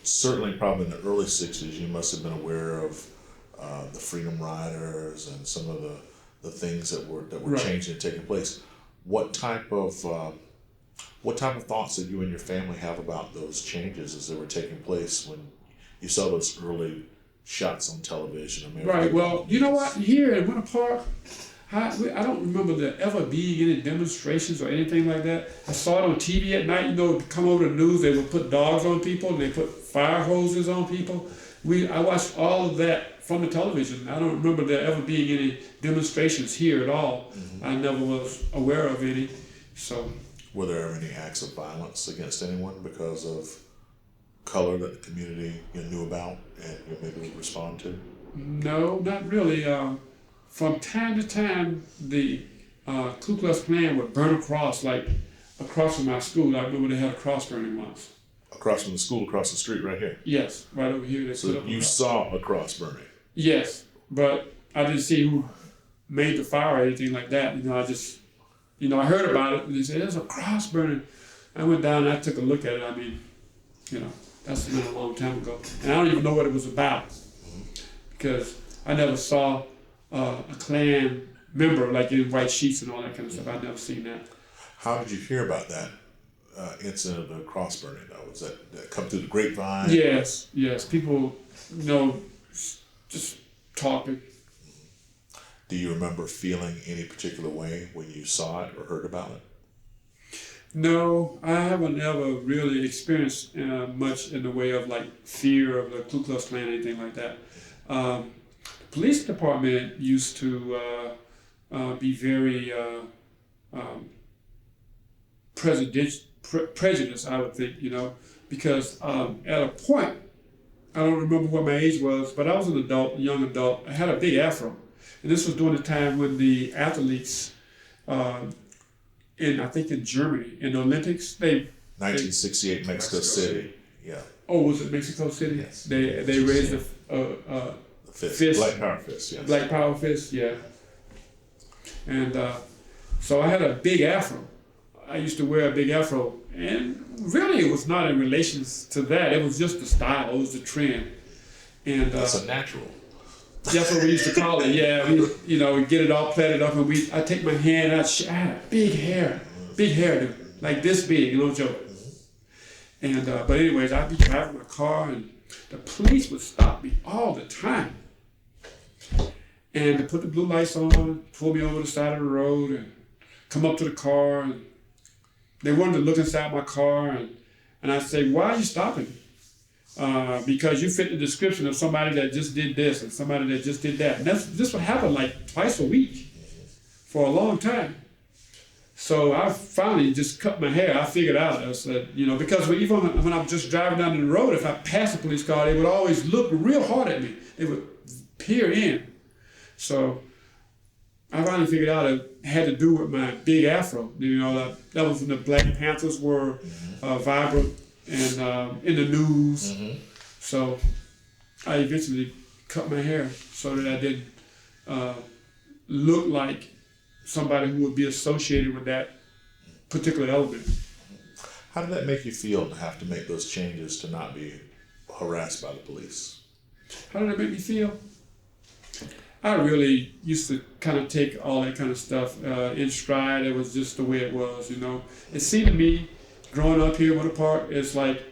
certainly probably in the early 60s, you must have been aware of the Freedom Riders and some of the things that were right. Changing and taking place. What type of thoughts did you and your family have about those changes as they were taking place when you saw those early shots on television? Right. Well, you know what? Here in Winter Park, I don't remember there ever being any demonstrations or anything like that. I saw it on TV at night. Come over the news. They would put dogs on people and they put fire hoses on people. I watched all of that from the television. I don't remember there ever being any demonstrations here at all. Mm-hmm. I never was aware of any. So, were there ever any acts of violence against anyone because of color that the community knew about and maybe would respond to? No, not really. From time to time, the Ku Klux Klan would burn a cross, like across from my school. I remember they had a cross burning once. Across from the school, across the street, right here? Yes, right over here. So you saw a cross burning? Yes, but I didn't see who made the fire or anything like that. I just, I heard about it, and they said, there's a cross burning. I went down and I took a look at it. That's been a long time ago. And I don't even know what it was about, because I never saw a Klan member like in white sheets and all that kind of stuff. I'd never seen that. How did you hear about that incident of the cross burning, though? Was that come through the grapevine? Yes. People, just talking. Do you remember feeling any particular way when you saw it or heard about it? No, I haven't ever really experienced much in the way of like fear of the Ku Klux Klan or anything like that. The police department used to be very prejudiced, I would think, because at a point, I don't remember what my age was, but I was an adult, a young adult. I had a big afro. And this was during the time when the athletes in Germany, in the Olympics, 1968 Mexico City. Yeah. Oh, was it Mexico City? Yes. They raised a fist. Black Power fist, yes. Black Power fist, yeah. And so I had a big afro. I used to wear a big afro. And really it was not in relation to that. It was just the style. It was the trend. And that's a natural. That's what we used to call it. Yeah, we get it all plaited up, and I take my hand out. I had big hair, like this big, no joke. And but anyways, I'd be driving my car, and the police would stop me all the time, and they put the blue lights on, pull me over the side of the road, and come up to the car, and they wanted to look inside my car, and I'd say, "Why are you stopping me?" because you fit the description of somebody that just did this and somebody that just did that. And this would happen like twice a week for a long time. So I finally just cut my hair. I figured out, I said, because even when I was just driving down the road, if I passed a police car, they would always look real hard at me. They would peer in. So I finally figured out it had to do with my big afro. That was when the Black Panthers were vibrant and in the news. Mm-hmm. So I eventually cut my hair so that I didn't look like somebody who would be associated with that particular element. How did that make you feel to have to make those changes to not be harassed by the police? How did it make me feel? I really used to kind of take all that kind of stuff in stride. It was just the way it was, It seemed to me, growing up here in Winter Park, it's like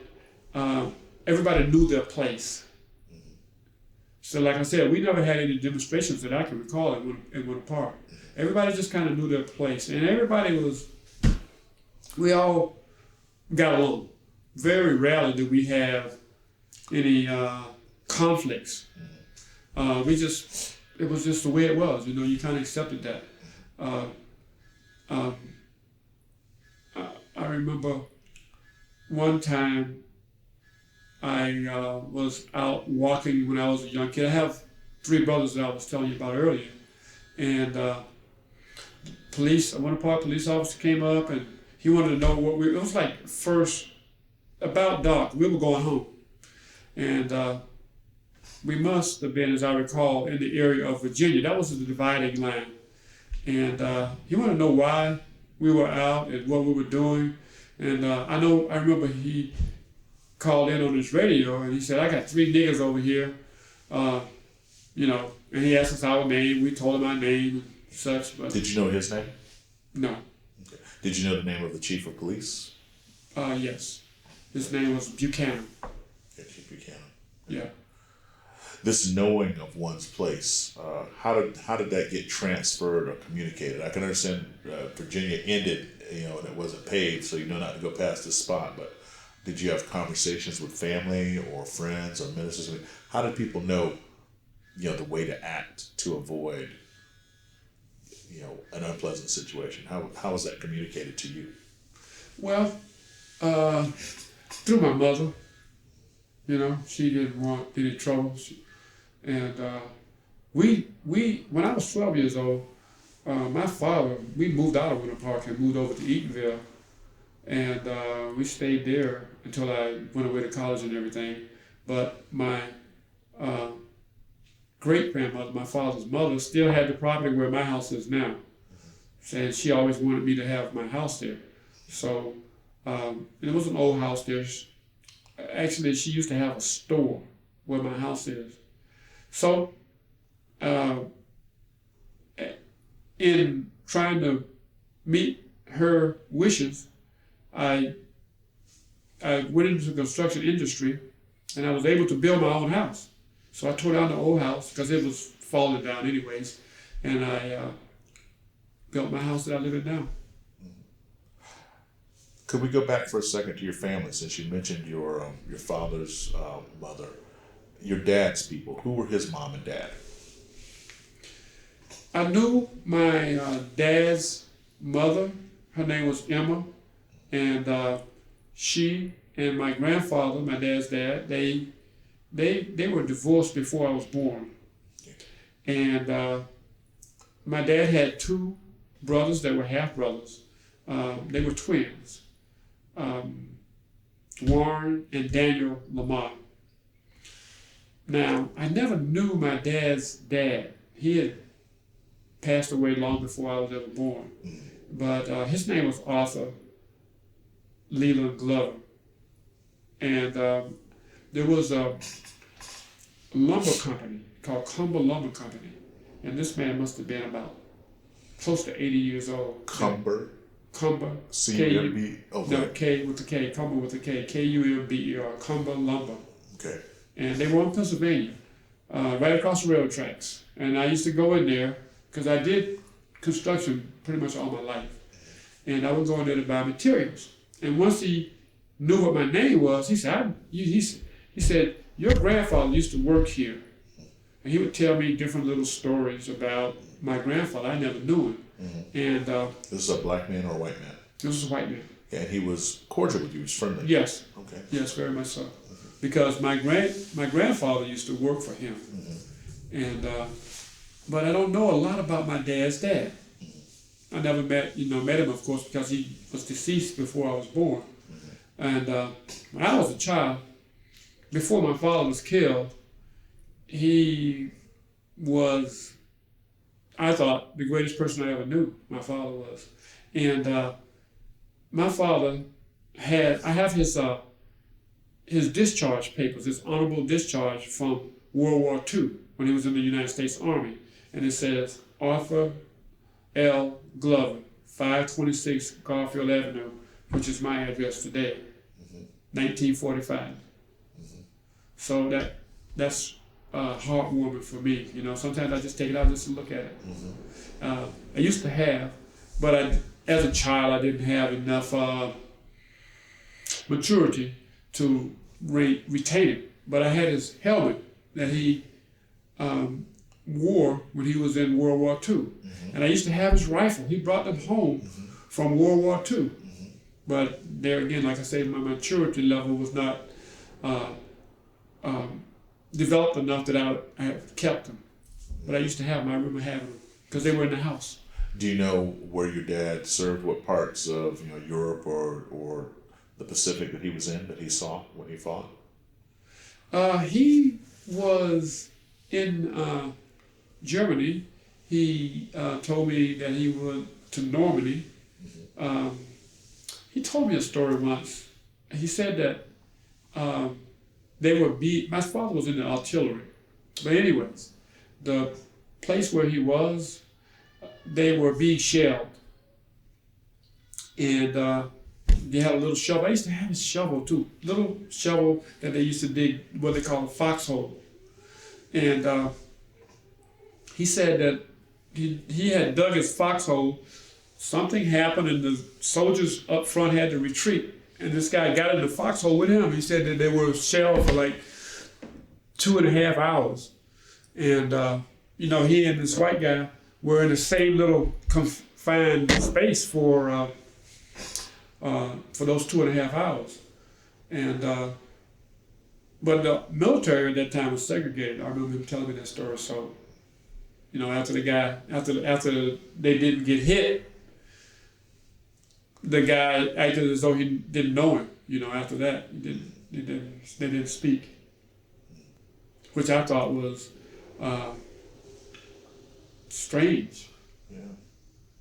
everybody knew their place. So like I said, we never had any demonstrations that I can recall in Winter Park. Everybody just kind of knew their place. And we all got along. Very rarely did we have any conflicts. It was just the way it was, you kind of accepted that. I remember one time I was out walking when I was a young kid. I have 3 brothers that I was telling you about earlier. And a Winter Park police officer came up and he wanted to know it was like about dark. We were going home. And we must have been, as I recall, in the area of Virginia. That was the dividing line. And he wanted to know why we were out and what we were doing. And I remember he called in on his radio and he said, I got 3 niggas over here, and he asked us our name. We told him our name and such. But did you know his name? No. Okay. Did you know the name of the chief of police? Yes. His name was Buchanan. Yeah, Chief Buchanan. Yeah. This knowing of one's place, how did that get transferred or communicated? I can understand Virginia ended, and it wasn't paved, so you know not to go past this spot. But did you have conversations with family or friends or ministers? I mean, how did people know, the way to act to avoid, an unpleasant situation? How was that communicated to you? Well, through my mother. She didn't want any trouble. And when I was 12 years old, my father, we moved out of Winter Park and moved over to Eatonville. And we stayed there until I went away to college and everything. But my great-grandmother, my father's mother, still had the property where my house is now. And she always wanted me to have my house there. So it was an old house there. Actually, she used to have a store where my house is. So, in trying to meet her wishes, I went into the construction industry and I was able to build my own house. So I tore down the old house because it was falling down anyways, and I built my house that I live in now. Could we go back for a second to your family, since you mentioned your father's mother, your dad's people? Who were his mom and dad? I knew my dad's mother. Her name was Emma, and she and my grandfather, my dad's dad, they were divorced before I was born. And my dad had 2 brothers that were half brothers. They were twins. Warren and Daniel Lamar. Now, I never knew my dad's dad. He had passed away long before I was ever born. But his name was Arthur Leland Glover. And there was a lumber company called Cumber Lumber Company. And this man must have been about close to 80 years old. Cumber? Cumber. C-U-M-B? No, K with the K. Cumber with the K. K-U-M-B-E-R. Cumber Lumber. Okay. And they were in Pennsylvania, right across the railroad tracks. And I used to go in there because I did construction pretty much all my life. And I would go in there to buy materials. And once he knew what my name was, he said, he he said, your grandfather used to work here. And he would tell me different little stories about my grandfather. I never knew him. And This is a black man or a white man? this was a white man. Yeah, and he was cordial with you. He was friendly. Yes. Okay. Yes, very much so. Because my grandfather used to work for him. And but I don't know a lot about my dad's dad. I never met him, of course, because he was deceased before I was born. And when I was a child, before my father was killed, he was, I thought, the greatest person I ever knew. My father was. And my father I have his discharge papers, his honorable discharge from World War II when he was in the United States Army. And it says, Arthur L. Glover, 526 Garfield Avenue, which is my address today, 1945. So that's heartwarming for me. Sometimes I just take it out just to look at it. I used to have, but as a child, I didn't have enough maturity to retain it. But I had his helmet that he wore when he was in World War II. And I used to have his rifle. He brought them home from World War II. But there again, like I said, my maturity level was not developed enough that I had kept them. But I used to have them. I remember having them because they were in the house. Do you know where your dad served? What parts of Europe or the Pacific that he was in, that he saw when he fought? He was in Germany. He told me that he went to Normandy. He told me a story once. He said that they were my father was in the artillery. But anyways, the place where he was, they were being shelled. And they had a little shovel. I used to have a shovel too. Little shovel that they used to dig what they call a foxhole. And he said that he had dug his foxhole. Something happened and the soldiers up front had to retreat. And this guy got in the foxhole with him. He said that they were shelled for like 2.5 hours. And, he and this white guy were in the same little confined space for those 2.5 hours. And, but the military at that time was segregated. I remember him telling me that story. So, after they didn't get hit, the guy acted as though he didn't know him. After that, they didn't speak, which I thought was strange. Yeah,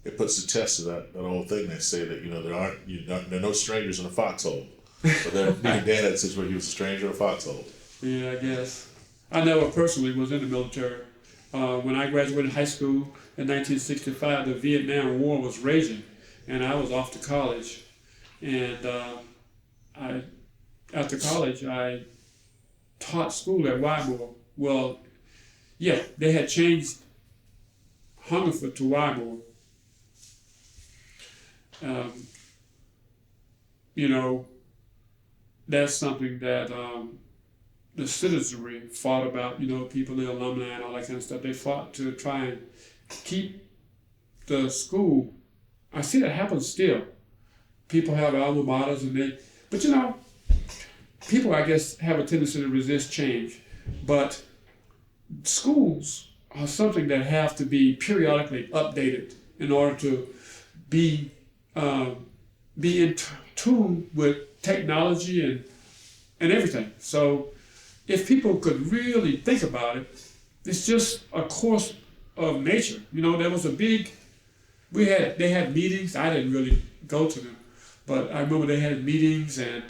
it puts the test to that old thing they say that there are no strangers in a foxhole. But then dad had a situation where he was a stranger in a foxhole. Yeah, I guess. I never personally was in the military. When I graduated high school in 1965, the Vietnam War was raging. And I was off to college, and after college I taught school at Wymore. Well, yeah, they had changed Hungerford to Wymore. That's something that the citizenry fought about. People, the alumni, and all that kind of stuff. They fought to try and keep the school. I see that happen still. People have alma maters but people, I guess, have a tendency to resist change. But schools are something that have to be periodically updated in order to be in tune with technology and everything. So if people could really think about it, it's just a course of nature. There was a big, they had meetings. I didn't really go to them, but I remember they had meetings and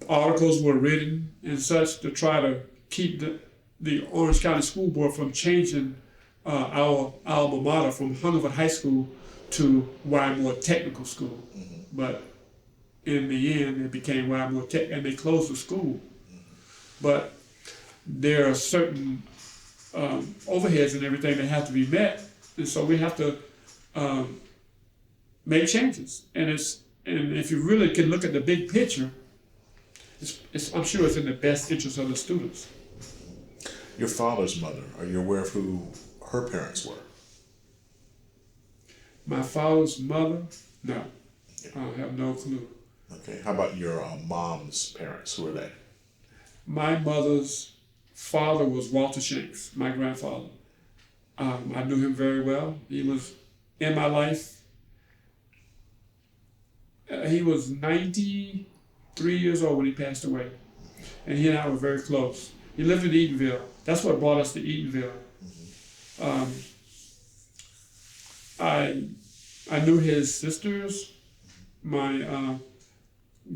articles were written and such to try to keep the Orange County School Board from changing our alma mater from Hungerford High School to Wymore Technical School. But in the end, it became Wymore Tech, and they closed the school. But there are certain overheads and everything that have to be met, and so we have to make changes. And if you really can look at the big picture, I'm sure it's in the best interest of the students. Your father's mother, are you aware of who her parents were? My father's mother, no, I have no clue. Okay, how about your mom's parents? Who are they? My mother's father was Walter Shanks, my grandfather. I knew him very well. He was in my life. He was 93 years old when he passed away, and he and I were very close. He lived in Eatonville. That's what brought us to Eatonville. I knew his sisters, my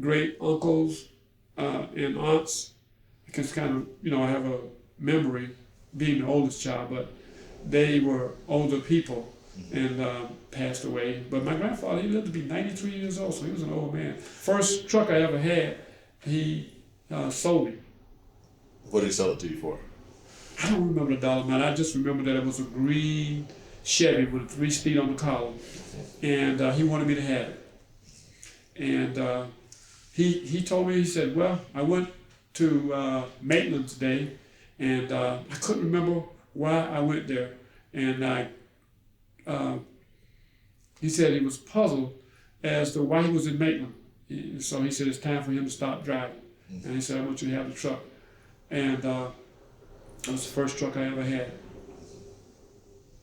great uncles and aunts, because kind of, I have a memory being the oldest child, but they were older people and passed away. But my grandfather, he lived to be 93 years old, so he was an old man. First truck I ever had, he sold it. What did he sell it to you for? I don't remember the dollar amount. I just remember that it was a green Chevy with a 3-speed on the column, and he wanted me to have it. And he told me, he said, well, I went to Maitland today, and I couldn't remember why I went there. And he said he was puzzled as to why he was in Maitland. So he said it's time for him to stop driving. And he said, I want you to have the truck. And that was the first truck I ever had.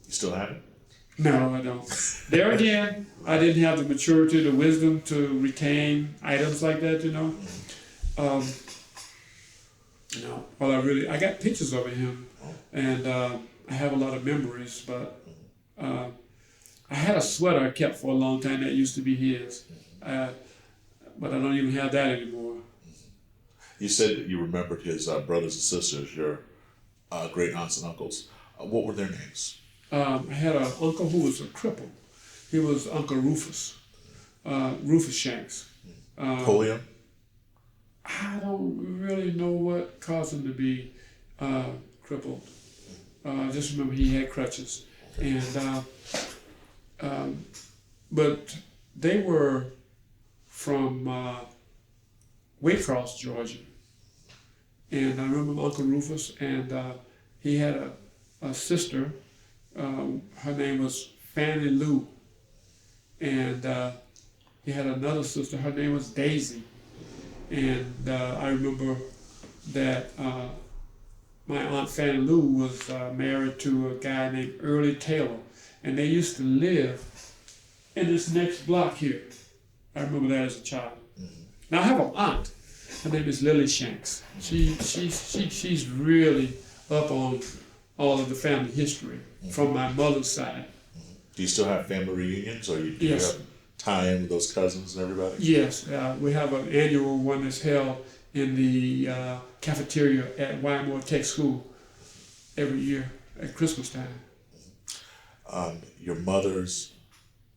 You still have it? No, I don't. There again, I didn't have the maturity, the wisdom to retain items like that, Well, I got pictures of him, and I have a lot of memories, but I had a sweater I kept for a long time that used to be his, but I don't even have that anymore. You said that you remembered his brothers and sisters, your great aunts and uncles. What were their names? I had an uncle who was a cripple. He was Uncle Rufus, Rufus Shanks. Polio? I don't really know what caused him to be crippled. I just remember he had crutches. And but they were from Waycross, Georgia. And I remember Uncle Rufus, and he had a sister. Her name was Fannie Lou, and he had another sister. Her name was Daisy, and I remember that my Aunt Fannie Lou was married to a guy named Early Taylor, and they used to live in this next block here. I remember that as a child. Now I have an aunt. Her name is Lily Shanks. She's really up on all of the family history from my mother's side. Do you still have family reunions, or do you Yes. have time with those cousins and everybody? Yes, we have an annual one that's held in the cafeteria at Wymore Tech School every year at Christmas time. Your mother's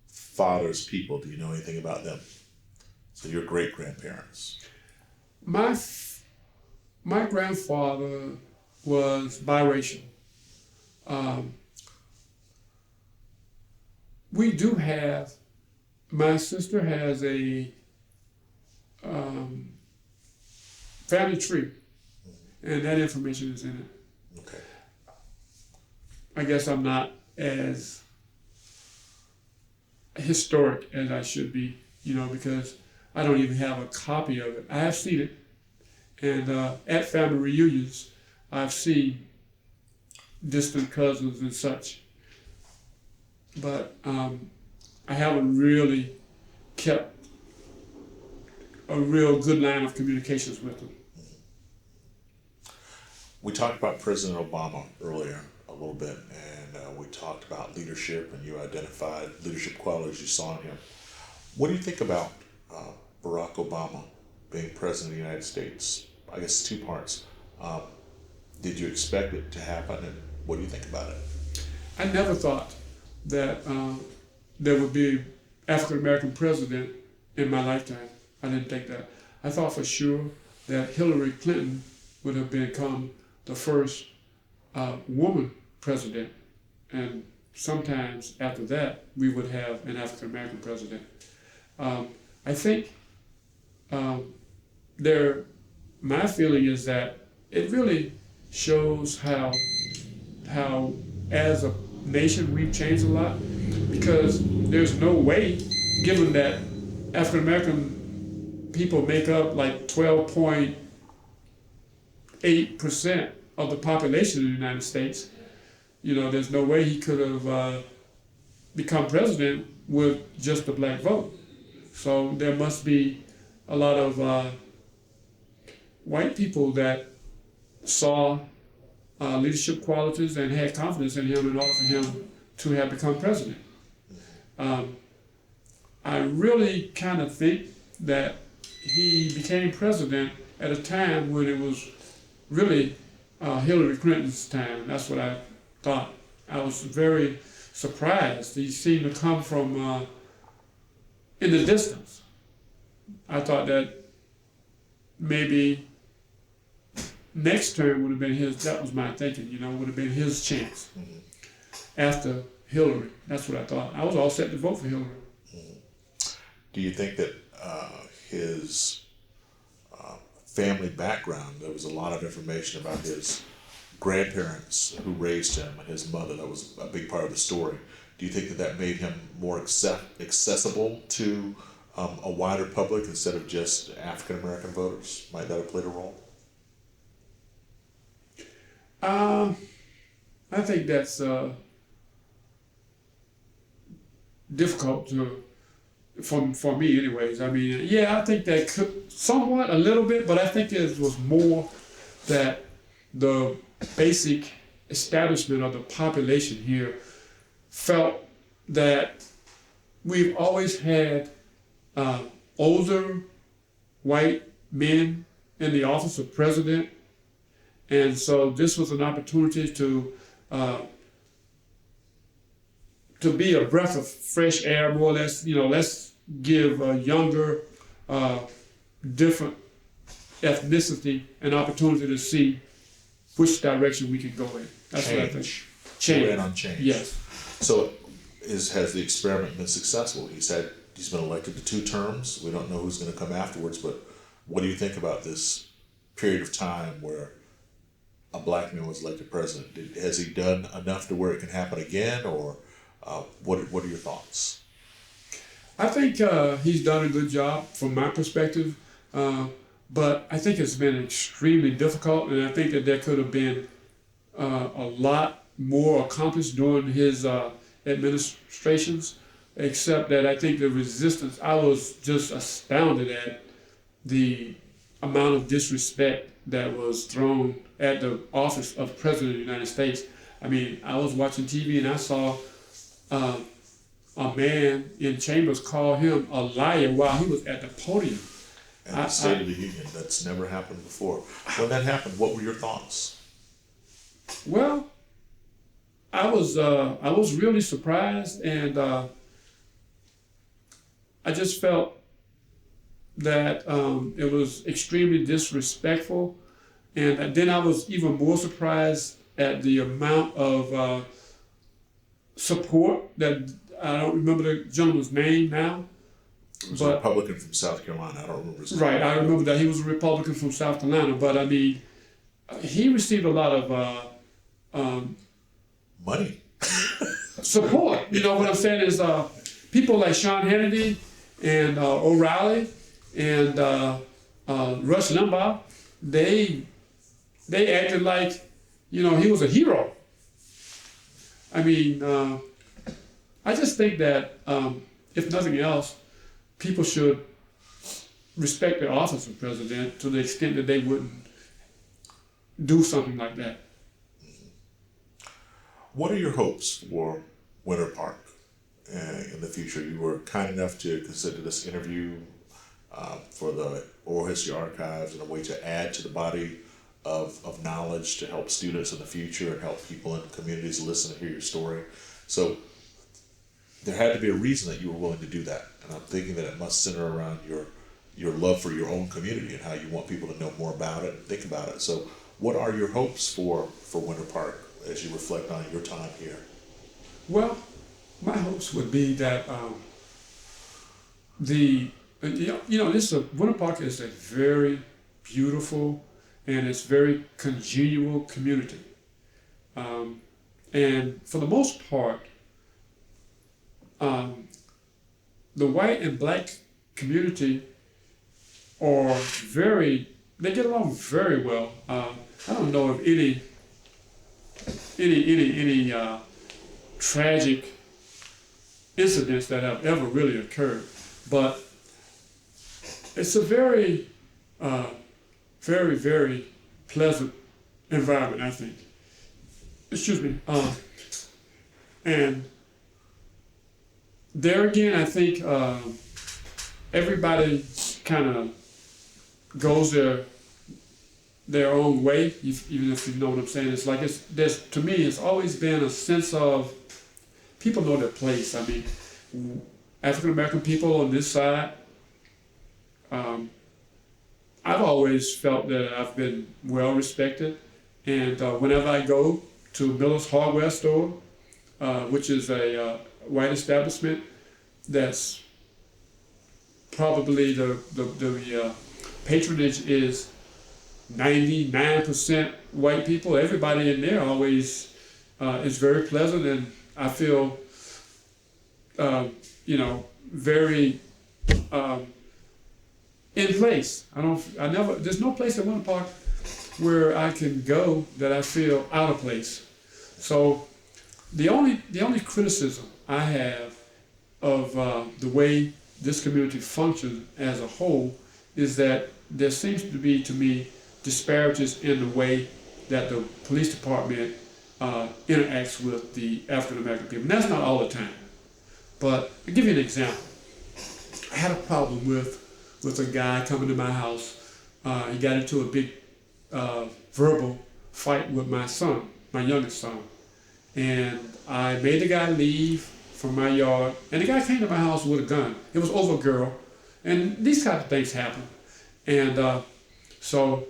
father's people, do you know anything about them? So your great-grandparents. My grandfather was biracial. We do have, my sister has a family tree, and that information is in it. Okay. I guess I'm not as historic as I should be, because I don't even have a copy of it. I have seen it, and at family reunions, I've seen distant cousins and such, but I haven't really kept a real good line of communications with them. We talked about President Obama earlier a little bit, and we talked about leadership, and you identified leadership qualities you saw in him. What do you think about Barack Obama being president of the United States? I guess 2 parts. Did you expect it to happen, and what do you think about it? I never thought that there would be an African American president in my lifetime. I didn't think that. I thought for sure that Hillary Clinton would have become the first woman president, and sometimes after that we would have an African American president. I think there my feeling is that it really shows how as a nation we've changed a lot, because there's no way, given that African American people make up like 12.8% of the population of the United States, there's no way he could have become president with just the black vote. So there must be a lot of white people that saw leadership qualities and had confidence in him in order for him to have become president. I really kind of think that he became president at a time when it was really Hillary Clinton's time. That's what I thought. I was very surprised. He seemed to come from in the distance. I thought that maybe next term would have been his. That was my thinking. Would have been his chance after Hillary. That's what I thought. I was all set to vote for Hillary. Do you think that his family background, there was a lot of information about his grandparents who raised him and his mother, that was a big part of the story. Do you think that made him more accessible to a wider public instead of just African American voters? Might that have played a role? I think that's difficult for me anyways. I mean, yeah, I think that could somewhat, a little bit, but I think it was more that the basic establishment of the population here felt that we've always had older white men in the office of president, and so this was an opportunity to be a breath of fresh air, more or less. Let's give a younger, different ethnicity an opportunity to see which direction we can go in. That's what I think. Change. Ran on change. Yes. So, has the experiment been successful? He's been elected to 2 terms. We don't know who's going to come afterwards, but what do you think about this period of time where a black man was elected president? Has he done enough to where it can happen again, or what are your thoughts? I think he's done a good job from my perspective, but I think it's been extremely difficult, and I think that there could have been a lot more accomplished during his administrations, except that I think the resistance, I was just astounded at the amount of disrespect that was thrown at the office of President of the United States. I mean, I was watching TV and I saw a man in chambers call him a liar while he was at the podium. And the State of the Union, that's never happened before. When that happened, what were your thoughts? Well, I was really surprised, and I just felt that it was extremely disrespectful, and then I was even more surprised at the amount of support that, I don't remember the gentleman's name now. He was a Republican from South Carolina. I don't remember his name. Right, I remember that he was a Republican from South Carolina, but I mean, he received a lot of money support. What I'm saying is people like Sean Hannity and O'Reilly and Rush Limbaugh, they acted like he was a hero. I mean, I just think that if nothing else, people should respect the office of president to the extent that they wouldn't do something like that. What are your hopes for Winter Park in the future? You were kind enough to consider this interview for the Oral History Archives and a way to add to the body of knowledge to help students in the future and help people in communities listen and hear your story. So there had to be a reason that you were willing to do that. And I'm thinking that it must center around your love for your own community and how you want people to know more about it and think about it. So what are your hopes for Winter Park as you reflect on your time here? Well, my hopes would be that Winter Park is a very beautiful, and it's very congenial community. And for the most part, the white and black community are they get along very well. I don't know of any tragic incidents that have ever really occurred, but it's a very, very pleasant environment, I think. Excuse me. And there again, I think everybody kind of goes their own way, even if you know what I'm saying. It's like to me, it's always been a sense of people know their place. I mean, African American people on this side, I've always felt that I've been well respected, and whenever I go to Miller's Hardware Store, which is a white establishment that's probably the patronage is 99% white people. Everybody in there always is very pleasant, and I feel very in place. There's no place at Winter Park where I can go that I feel out of place. So the only criticism I have of the way this community functions as a whole is that there seems to be, to me, disparities in the way that the police department interacts with the African American people. And that's not all the time. But I'll give you an example. I had a problem with a guy coming to my house. He got into a big verbal fight with my son, my youngest son. And I made the guy leave from my yard. And the guy came to my house with a gun. It was over a girl. And these kind of things happen. And so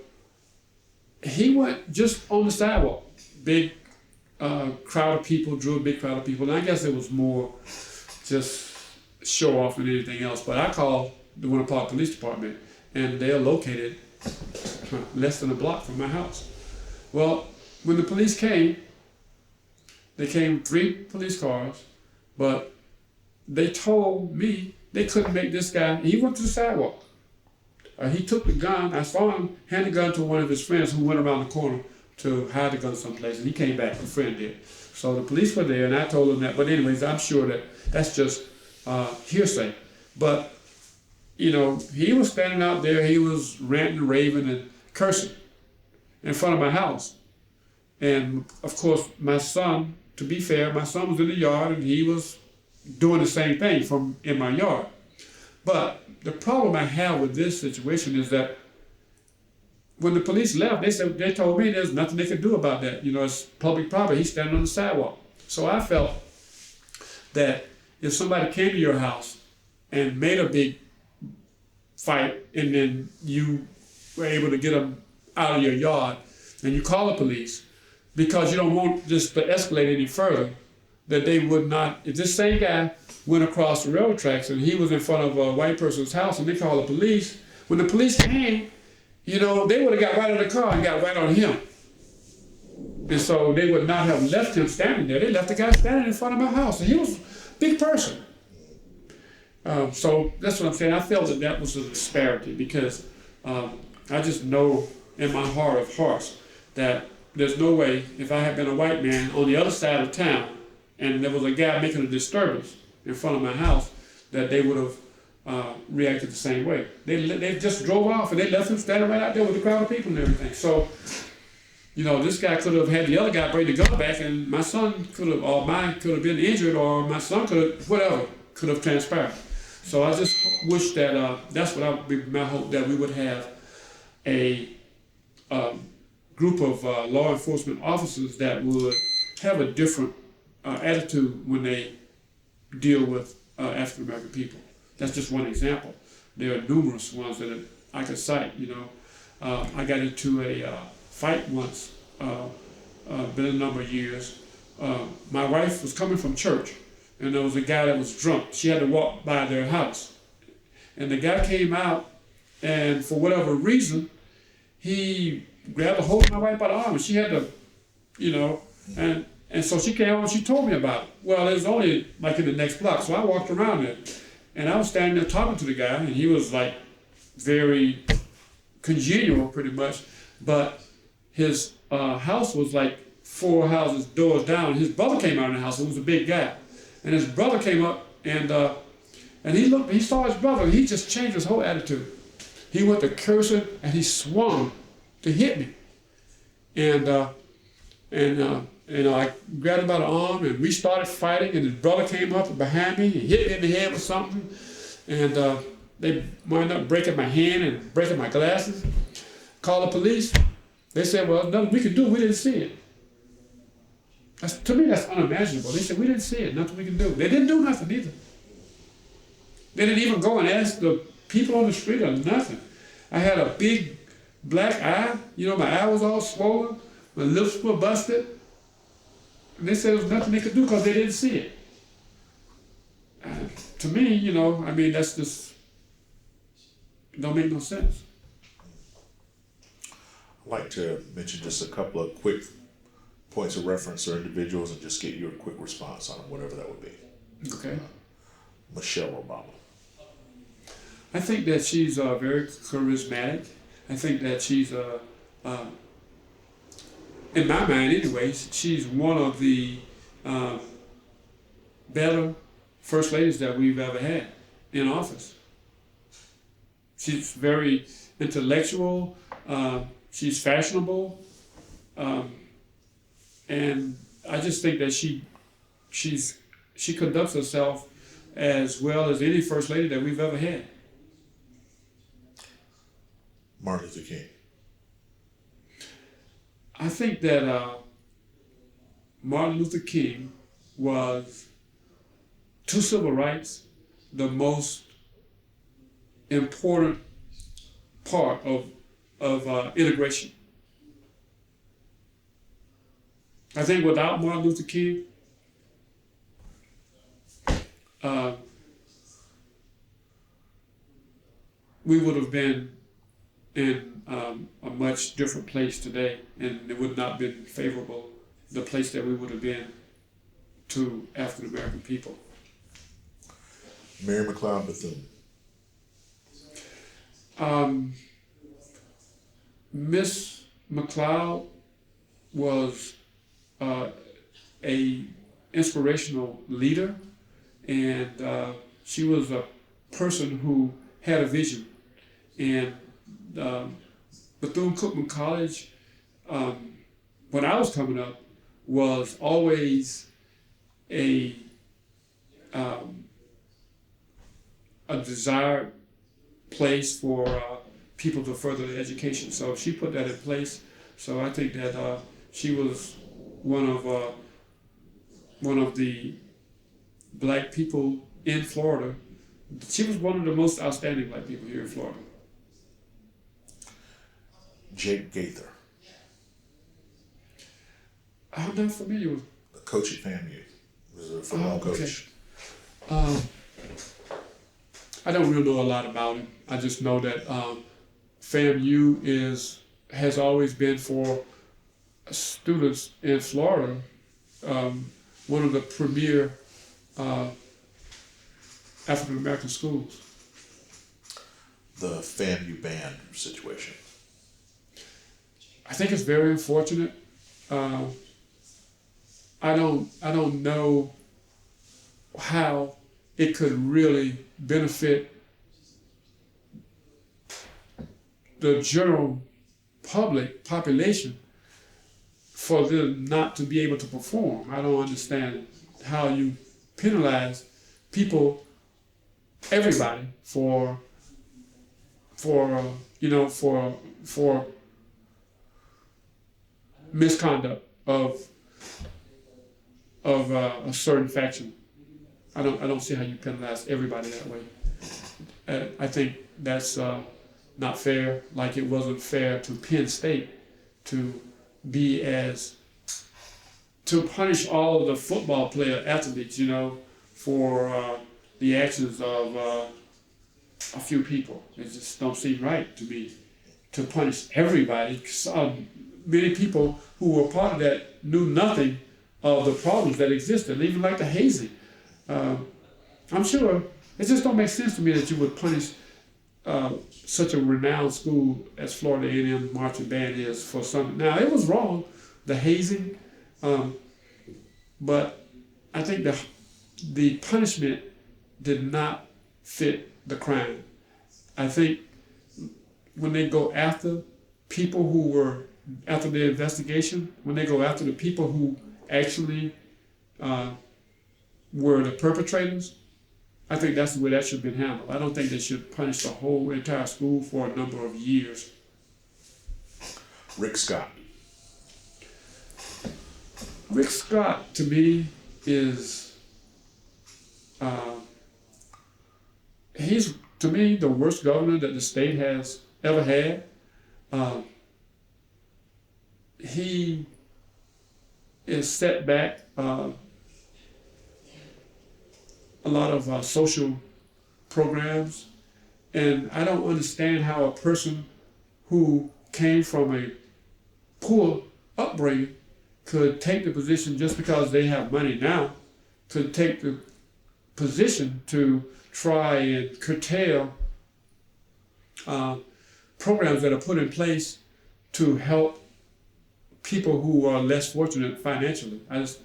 he went just on the sidewalk. Big crowd of people, drew a big crowd of people. And I guess it was more just show off than anything else. But I called the Winter Park Police Department, and they're located less than a block from my house. Well, when the police came, they came 3 police cars, but they told me they couldn't make this guy, he went to the sidewalk. He took the gun, I saw him hand the gun to one of his friends who went around the corner to hide the gun someplace, and he came back, a friend did. So the police were there, and I told them that, but anyways, I'm sure that that's just hearsay. But, he was standing out there, he was ranting, raving, and cursing in front of my house. And of course, my son, to be fair, my son was in the yard, and he was doing the same thing from in my yard. But the problem I have with this situation is that when the police left, they told me there's nothing they could do about that. It's public property. He's standing on the sidewalk. So I felt that if somebody came to your house and made a big fight, and then you were able to get them out of your yard, and you call the police because you don't want this to escalate any further, that they would not. If this same guy went across the railroad tracks and he was in front of a white person's house and they called the police, when the police came, they would have got right in the car and got right on him. And so they would not have left him standing there. They left the guy standing in front of my house, and he was a big person. So that's what I'm saying. I felt that was a disparity because I just know in my heart of hearts that there's no way, if I had been a white man on the other side of town and there was a guy making a disturbance in front of my house, that they would have reacted the same way. They just drove off, and they left him standing right out there with a crowd of people and everything. So, this guy could have had the other guy bring the gun back, and my son could have, or mine could have been injured, or my son could have, whatever could have transpired. So I just wish that that's what would be my hope, that we would have a group of law enforcement officers that would have a different attitude when they deal with African American people. That's just one example. There are numerous ones that I could cite. I got into a fight once, been a number of years. My wife was coming from church, and there was a guy that was drunk. She had to walk by their house. And the guy came out, and for whatever reason, he grabbed a hold of my wife by the arm, and she had to, you know, and so she came over and she told me about it. Well, it was only like in the next block, so I walked around it, and I was standing there talking to the guy, and he was like very congenial, pretty much, but his house was like 4 houses doors down. His brother came out of the house, who was a big guy, and his brother came up and he saw his brother, and he just changed his whole attitude. He went to cursing, and he swung to hit me, and I grabbed him by the arm, and we started fighting, and his brother came up behind me and hit me in the head with something, and they wound up breaking my hand and breaking my glasses. Called the police. They said, well, nothing we could do, we didn't see it. To me, that's unimaginable. They said, we didn't see it, nothing we can do. They didn't do nothing either. They didn't even go and ask the people on the street or nothing. I had a big black eye. You know, my eye was all swollen. My lips were busted. And they said there was nothing they could do because they didn't see it. To me, you know, I mean, that's just, it don't make no sense. I'd like to mention just a couple of quick points of reference or individuals and just get your quick response on them, whatever that would be. Okay. Michelle Obama. I think that she's very charismatic. I think that she's, in my mind anyway, she's one of the better first ladies that we've ever had in office. She's very intellectual, she's fashionable, and I just think that she conducts herself as well as any first lady that we've ever had. Martin Luther King. I think that Martin Luther King was, to civil rights, the most important part of integration. I think without Martin Luther King, we would have been in a much different place today, and it would not have been favorable, the place that we would have been to African American people. Mary McLeod Bethune. Miss McLeod was a inspirational leader, and she was a person who had a vision. And Bethune-Cookman College, when I was coming up, was always a desired place for people to further their education. So she put that in place. So I think that she was one of the black people in Florida. She was one of the most outstanding black people here in Florida. Jake Gaither. I'm not familiar with. A coach at FAMU. He was a football coach. I don't really know a lot about him. I just know that FAMU has always been for students in Florida one of the premier African American schools. The FAMU band situation. I think it's very unfortunate. I don't know how it could really benefit the general population for them not to be able to perform. I don't understand how you penalize people, everybody, for misconduct of a certain faction. I don't see how you penalize everybody that way. I think that's not fair. Like it wasn't fair to Penn State to punish all of the football athletes, for the actions of a few people. It just don't seem right to me to punish everybody. Many people who were part of that knew nothing of the problems that existed, even like the hazing. I'm sure it just don't make sense to me that you would punish such a renowned school as Florida A&M marching band is for something. Now, it was wrong, the hazing, but I think the punishment did not fit the crime. I think when they go after people who were, after the investigation, when they go after the people who actually were the perpetrators, I think that's the way that should have been handled. I don't think they should punish the whole entire school for a number of years. Rick Scott. Rick Scott, to me, is, he's, to me, the worst governor that the state has ever had. He is set back a lot of social programs, and I don't understand how a person who came from a poor upbringing could take the position just because they have money now, could take the position to try and curtail programs that are put in place to help people who are less fortunate financially. I just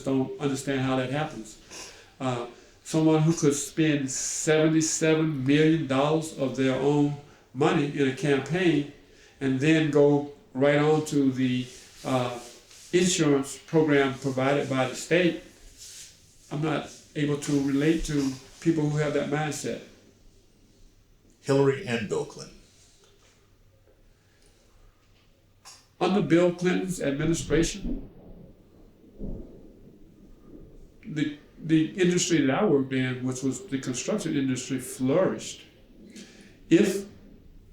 don't understand how that happens. Someone who could spend $77 million of their own money in a campaign and then go right on to the insurance program provided by the state, I'm not able to relate to people who have that mindset. Hillary and Bill Clinton. Under Bill Clinton's administration, the industry that I worked in, which was the construction industry, flourished. If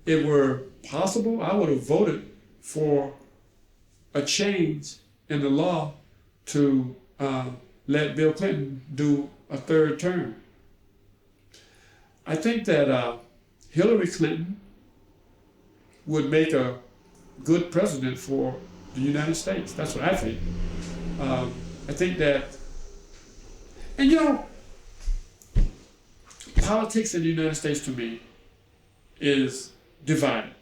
it were possible, I would have voted for a change in the law to let Bill Clinton do a third term. I think that Hillary Clinton would make a good president for the United States. That's what I think. I think that, and politics in the United States to me is divided.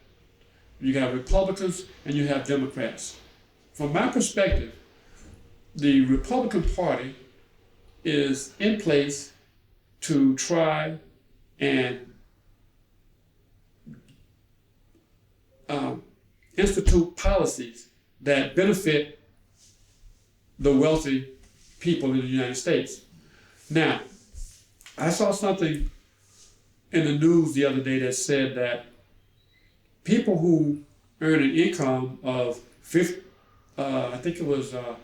You have Republicans and you have Democrats. From my perspective, the Republican Party is in place to try and institute policies that benefit the wealthy people in the United States. Now, I saw something in the news the other day that said that people who earn an income of $50 or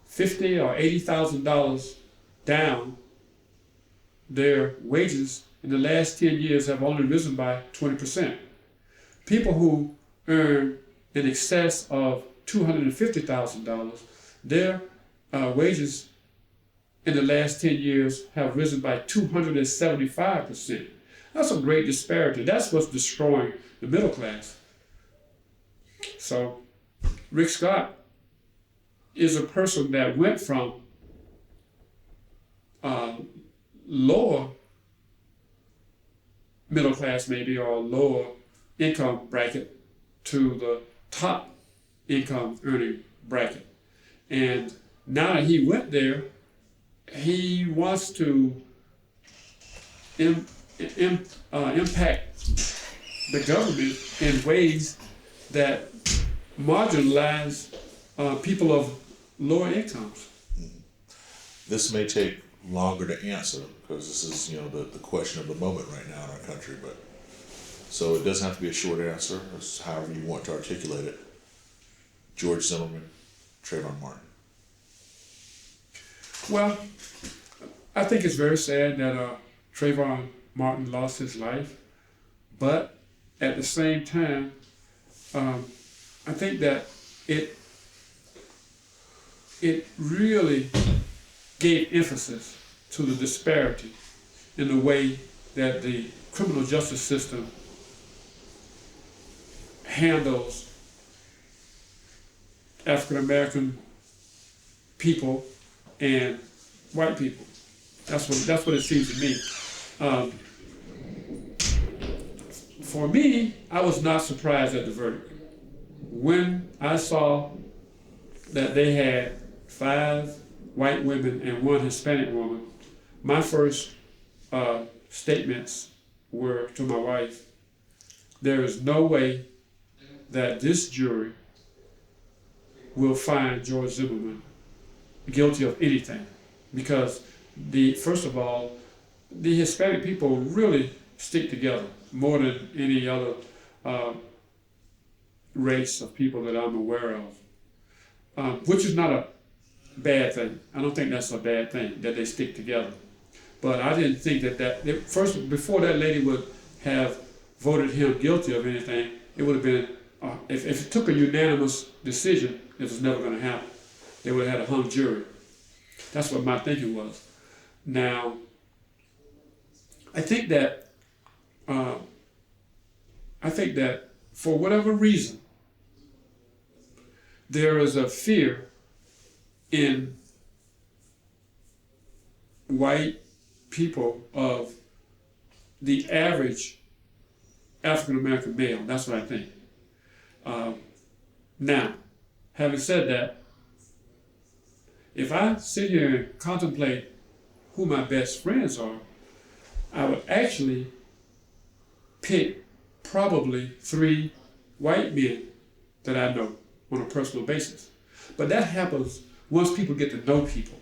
$80,000 down, their wages in the last 10 years have only risen by 20%. People who earn in excess of $250,000, their wages in the last 10 years have risen by 275%. That's a great disparity. That's what's destroying the middle class. So Rick Scott is a person that went from lower middle class maybe, or lower income bracket, to the top income earning bracket. And now that he went there, he wants to impact the government in ways that marginalize people of lower incomes. This may take longer to answer because this is, the question of the moment right now in our country. But so it doesn't have to be a short answer. It's however you want to articulate it. George Zimmerman, Trayvon Martin. Well, I think it's very sad that Trayvon Martin lost his life, but at the same time, I think that it really gave emphasis to the disparity in the way that the criminal justice system handles African American people and white people. That's what it seems to me. For me, I was not surprised at the verdict. When I saw that they had 5 white women and 1 Hispanic woman, my first statements were to my wife, there is no way that this jury will find George Zimmerman guilty of anything, because first of all, the Hispanic people really stick together more than any other race of people that I'm aware of, which is not a bad thing. I don't think that's a bad thing that they stick together. But I didn't think that before that lady would have voted him guilty of anything, it would have been, if it took a unanimous decision, it was never going to happen. They would have had a hung jury. That's what my thinking was. Now, I think that for whatever reason, there is a fear in white people of the average African American male. That's what I think. Now, having said that, if I sit here and contemplate who my best friends are, I would actually pick probably 3 white men that I know on a personal basis. But that happens once people get to know people.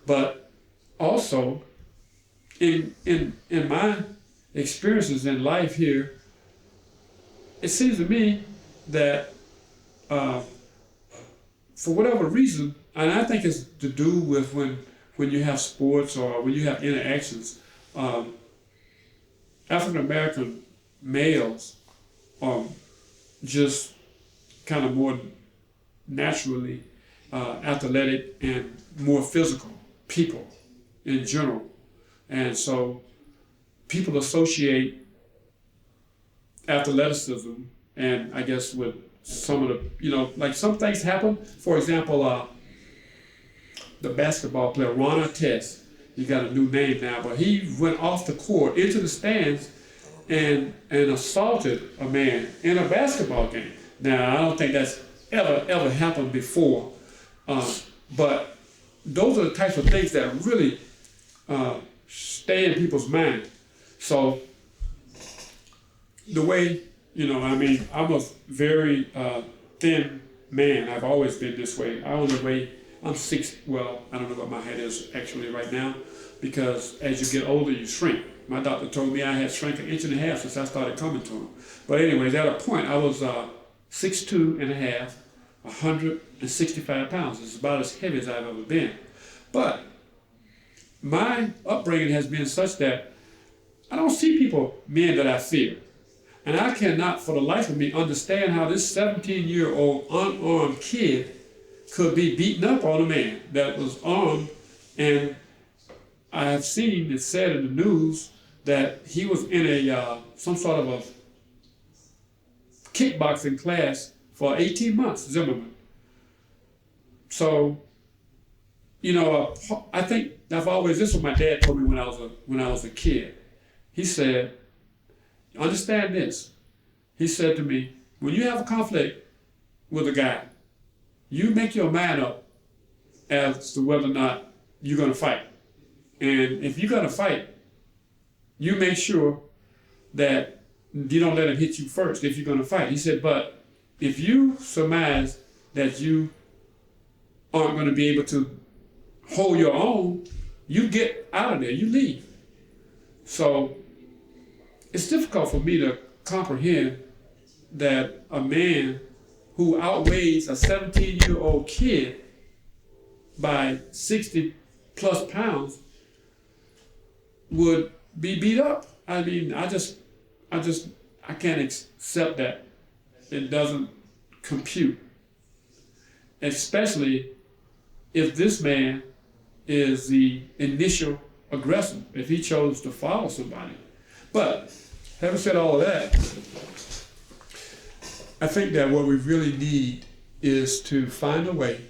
But also, in my experiences in life here, it seems to me that for whatever reason, and I think it's to do with when you have sports or when you have interactions, African American males are just kind of more naturally athletic and more physical people in general. And so people associate athleticism, and I guess with some of the, like some things happen. For example, the basketball player, Ron Artest, he got a new name now, but he went off the court into the stands and assaulted a man in a basketball game. Now, I don't think that's ever happened before, but those are the types of things that really stay in people's mind. So the way, I'm a very thin man. I've always been this way. I only weigh, I'm 6, well, I don't know what my height is actually right now, because as you get older, you shrink. My doctor told me I had shrank 1.5 inches since I started coming to him. But anyways, at a point, I was 6'2 and a half, 165 pounds. It's about as heavy as I've ever been. But my upbringing has been such that I don't see men that I fear. And I cannot, for the life of me, understand how this 17-year-old unarmed kid could be beaten up on a man that was armed. And I have seen it said in the news that he was in some sort of a kickboxing class for 18 months, Zimmerman. So, I think this is what my dad told me when I was a kid. He said, understand this. He said to me, when you have a conflict with a guy, you make your mind up as to whether or not you're going to fight. And if you're going to fight, you make sure that you don't let him hit you first if you're going to fight. He said, but if you surmise that you aren't going to be able to hold your own, you get out of there, you leave. So it's difficult for me to comprehend that a man who outweighs a 17-year-old kid by 60 plus pounds would be beat up. I mean, I can't accept that. It doesn't compute. Especially if this man is the initial aggressor, if he chose to follow somebody. But having said all of that, I think that what we really need is to find a way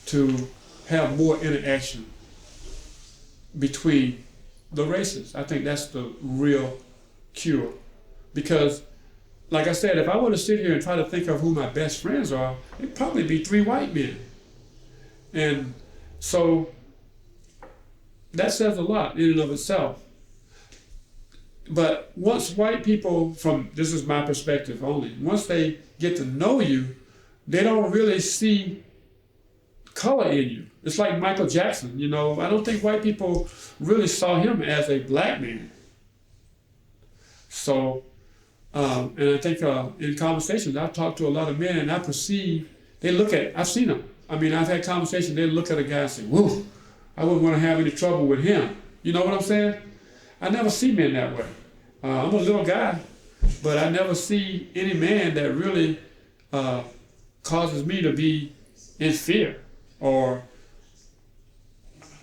to have more interaction between the races. I think that's the real cure. Because, like I said, if I were to sit here and try to think of who my best friends are, it'd probably be 3 white men. And so that says a lot in and of itself. But once white people, this is my perspective only, once they get to know you, they don't really see color in you. It's like Michael Jackson, you know. I don't think white people really saw him as a black man. So, and I think in conversations, I've talked to a lot of men and I perceive, I've seen them. I mean, I've had conversations, they look at a guy and say, whoa, I wouldn't want to have any trouble with him. You know what I'm saying? I never see men that way. I'm a little guy, but I never see any man that really causes me to be in fear or,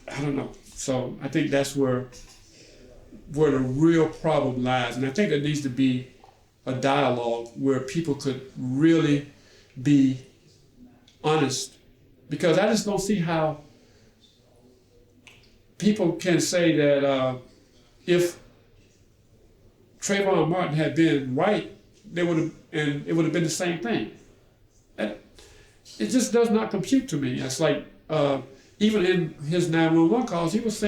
I don't know. So I think that's where the real problem lies. And I think there needs to be a dialogue where people could really be honest. Because I just don't see how people can say that if Trayvon Martin had been white, it would have been the same thing. It just does not compute to me. It's like even in his 911 calls, he was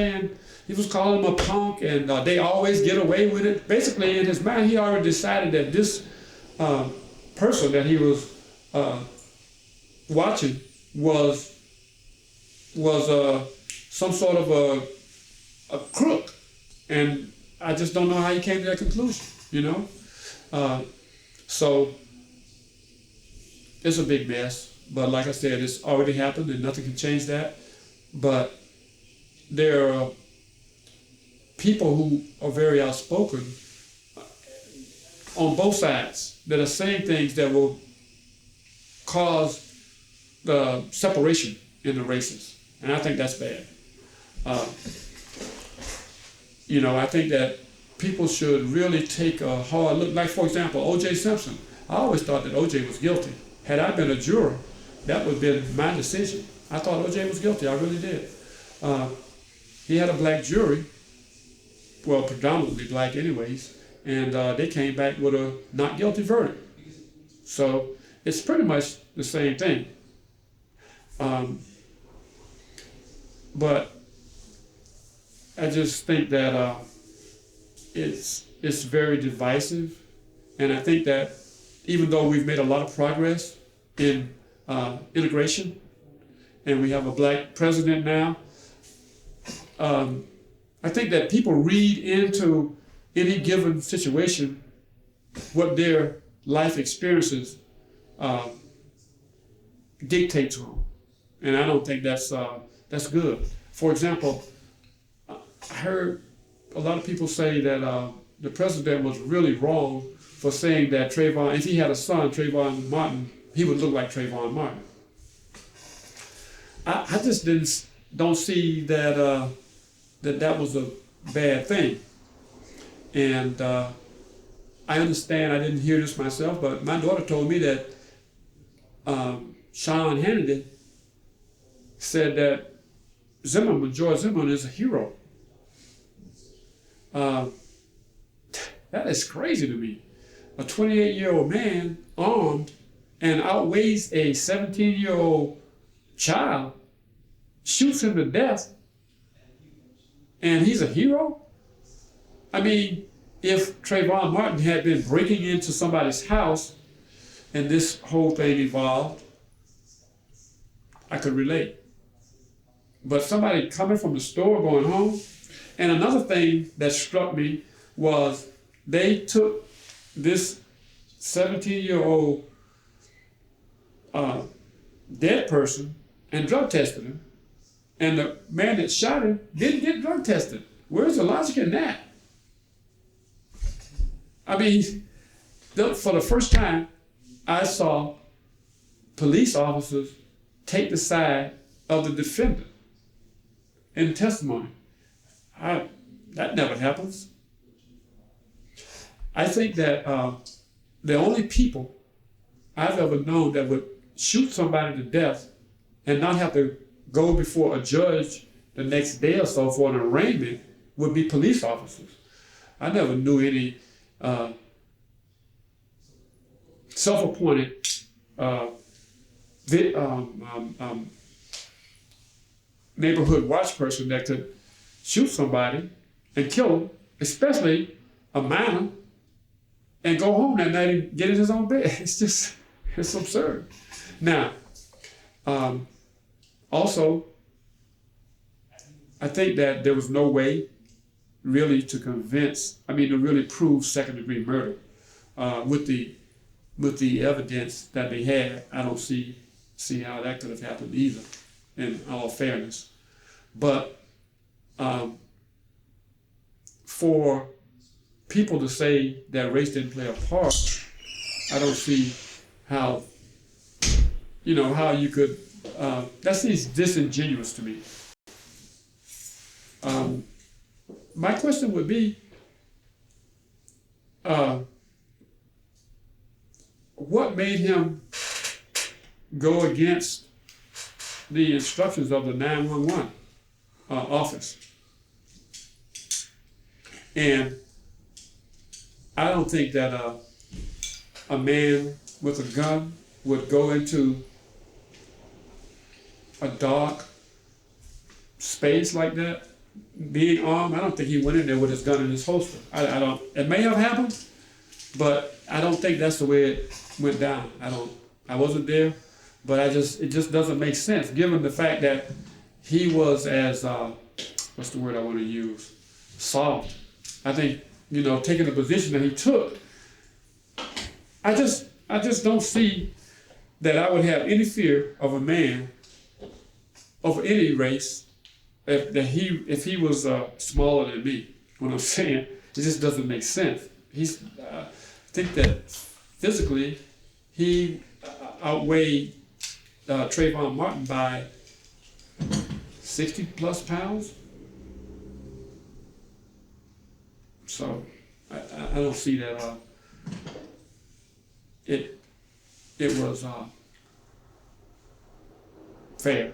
calling them a punk, and they always get away with it. Basically, in his mind, he already decided that this person that he was watching was some sort of a crook, and I just don't know how he came to that conclusion, you know? So it's a big mess, but like I said, it's already happened and nothing can change that. But there are people who are very outspoken on both sides that are saying things that will cause the separation in the races, and I think that's bad. You know, I think that people should really take a hard look. Like, for example, O.J. Simpson. I always thought that O.J. was guilty. Had I been a juror, that would have been my decision. I thought O.J. was guilty. I really did. He had a black jury, well, predominantly black anyways, and they came back with a not guilty verdict. So it's pretty much the same thing. But I just think that it's very divisive, and I think that even though we've made a lot of progress in integration, and we have a black president now, I think that people read into any given situation what their life experiences dictate to them, and I don't think that's good. For example, I heard a lot of people say that the president was really wrong for saying that Trayvon, if he had a son, Trayvon Martin, he would look like Trayvon Martin. I just don't see that that was a bad thing. And I understand, I didn't hear this myself, but my daughter told me that Sean Hannity said that George Zimmerman is a hero. That is crazy to me. A 28-year-old man armed and outweighs a 17-year-old child, shoots him to death, and he's a hero? I mean, if Trayvon Martin had been breaking into somebody's house and this whole thing evolved, I could relate. But somebody coming from the store going home, and another thing that struck me was they took this 17-year-old dead person and drug tested him, and the man that shot him didn't get drug tested. Where's the logic in that? I mean, for the first time, I saw police officers take the side of the defendant in testimony. That never happens. I think that the only people I've ever known that would shoot somebody to death and not have to go before a judge the next day or so for an arraignment would be police officers. I never knew any self-appointed neighborhood watch person that could shoot somebody and kill them, especially a minor, and go home that night and get in his own bed. It's absurd. Now, also, I think that there was no way really to to really prove second-degree murder with the evidence that they had. I don't see how that could have happened either, in all fairness. But for people to say that race didn't play a part, I don't see how you could. That seems disingenuous to me. My question would be, what made him go against the instructions of the 911 office? And I don't think that a man with a gun would go into a dark space like that, being armed. I don't think he went in there with his gun in his holster. I don't. It may have happened, but I don't think that's the way it went down. I wasn't there, but it just doesn't make sense given the fact that he was as what's the word I want to use? Soft. I think taking the position that he took. I just don't see that I would have any fear of a man of any race if he was smaller than me. What I'm saying, it just doesn't make sense. I think that physically he outweighed Trayvon Martin by 60 plus pounds. So I don't see that it was fair.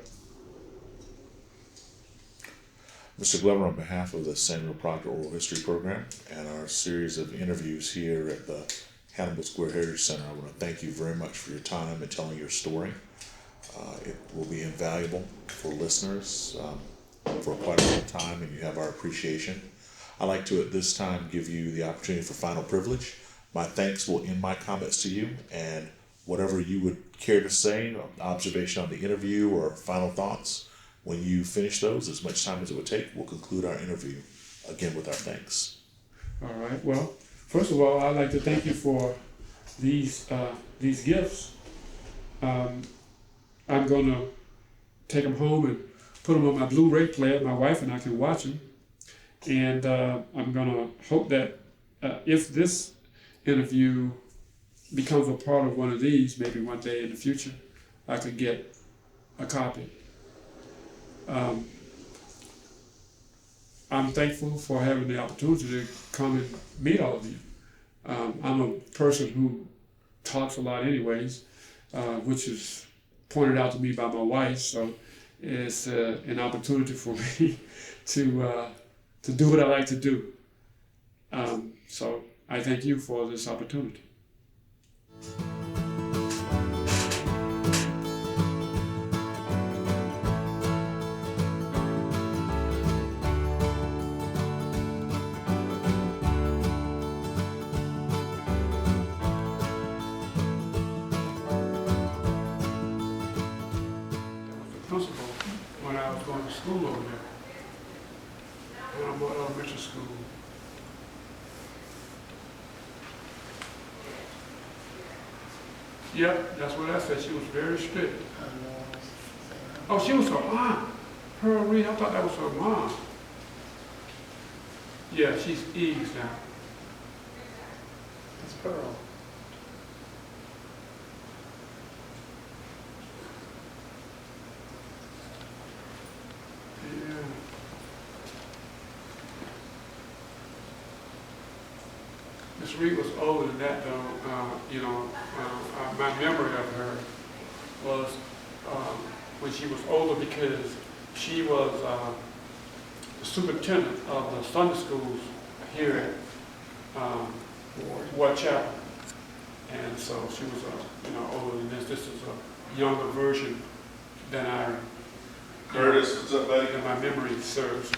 Mr. Glover, on behalf of the Samuel Proctor Oral History Program and our series of interviews here at the Hannibal Square Heritage Center, I want to thank you very much for your time and telling your story. It will be invaluable for listeners for quite a long time, and you have our appreciation. I'd like to, at this time, give you the opportunity for final privilege. My thanks will end my comments to you, and whatever you would care to say, observation on the interview or final thoughts, when you finish those, as much time as it would take, we'll conclude our interview again with our thanks. All right. Well, first of all, I'd like to thank you for these gifts. I'm going to take them home and put them on my Blu-ray player. My wife and I can watch them. And I'm going to hope that if this interview becomes a part of one of these, maybe one day in the future, I could get a copy. I'm thankful for having the opportunity to come and meet all of you. I'm a person who talks a lot anyways, which is pointed out to me by my wife, so it's an opportunity for me to do what I like to do. So I thank you for this opportunity. Principal when I was going to school over there, when I was in elementary school. Yep, that's what I said. She was very strict. Oh, she was her aunt. Pearl Reed, I thought that was her mom. Yeah, she's Eves now. That's Pearl. Yeah. Miss Reed was older than that, though. my memory of her was when she was older, because she was the superintendent of the Sunday schools here at Ward Chapel. And so she was older than this. This is a younger version than Curtis, what's up, buddy? than my memory serves.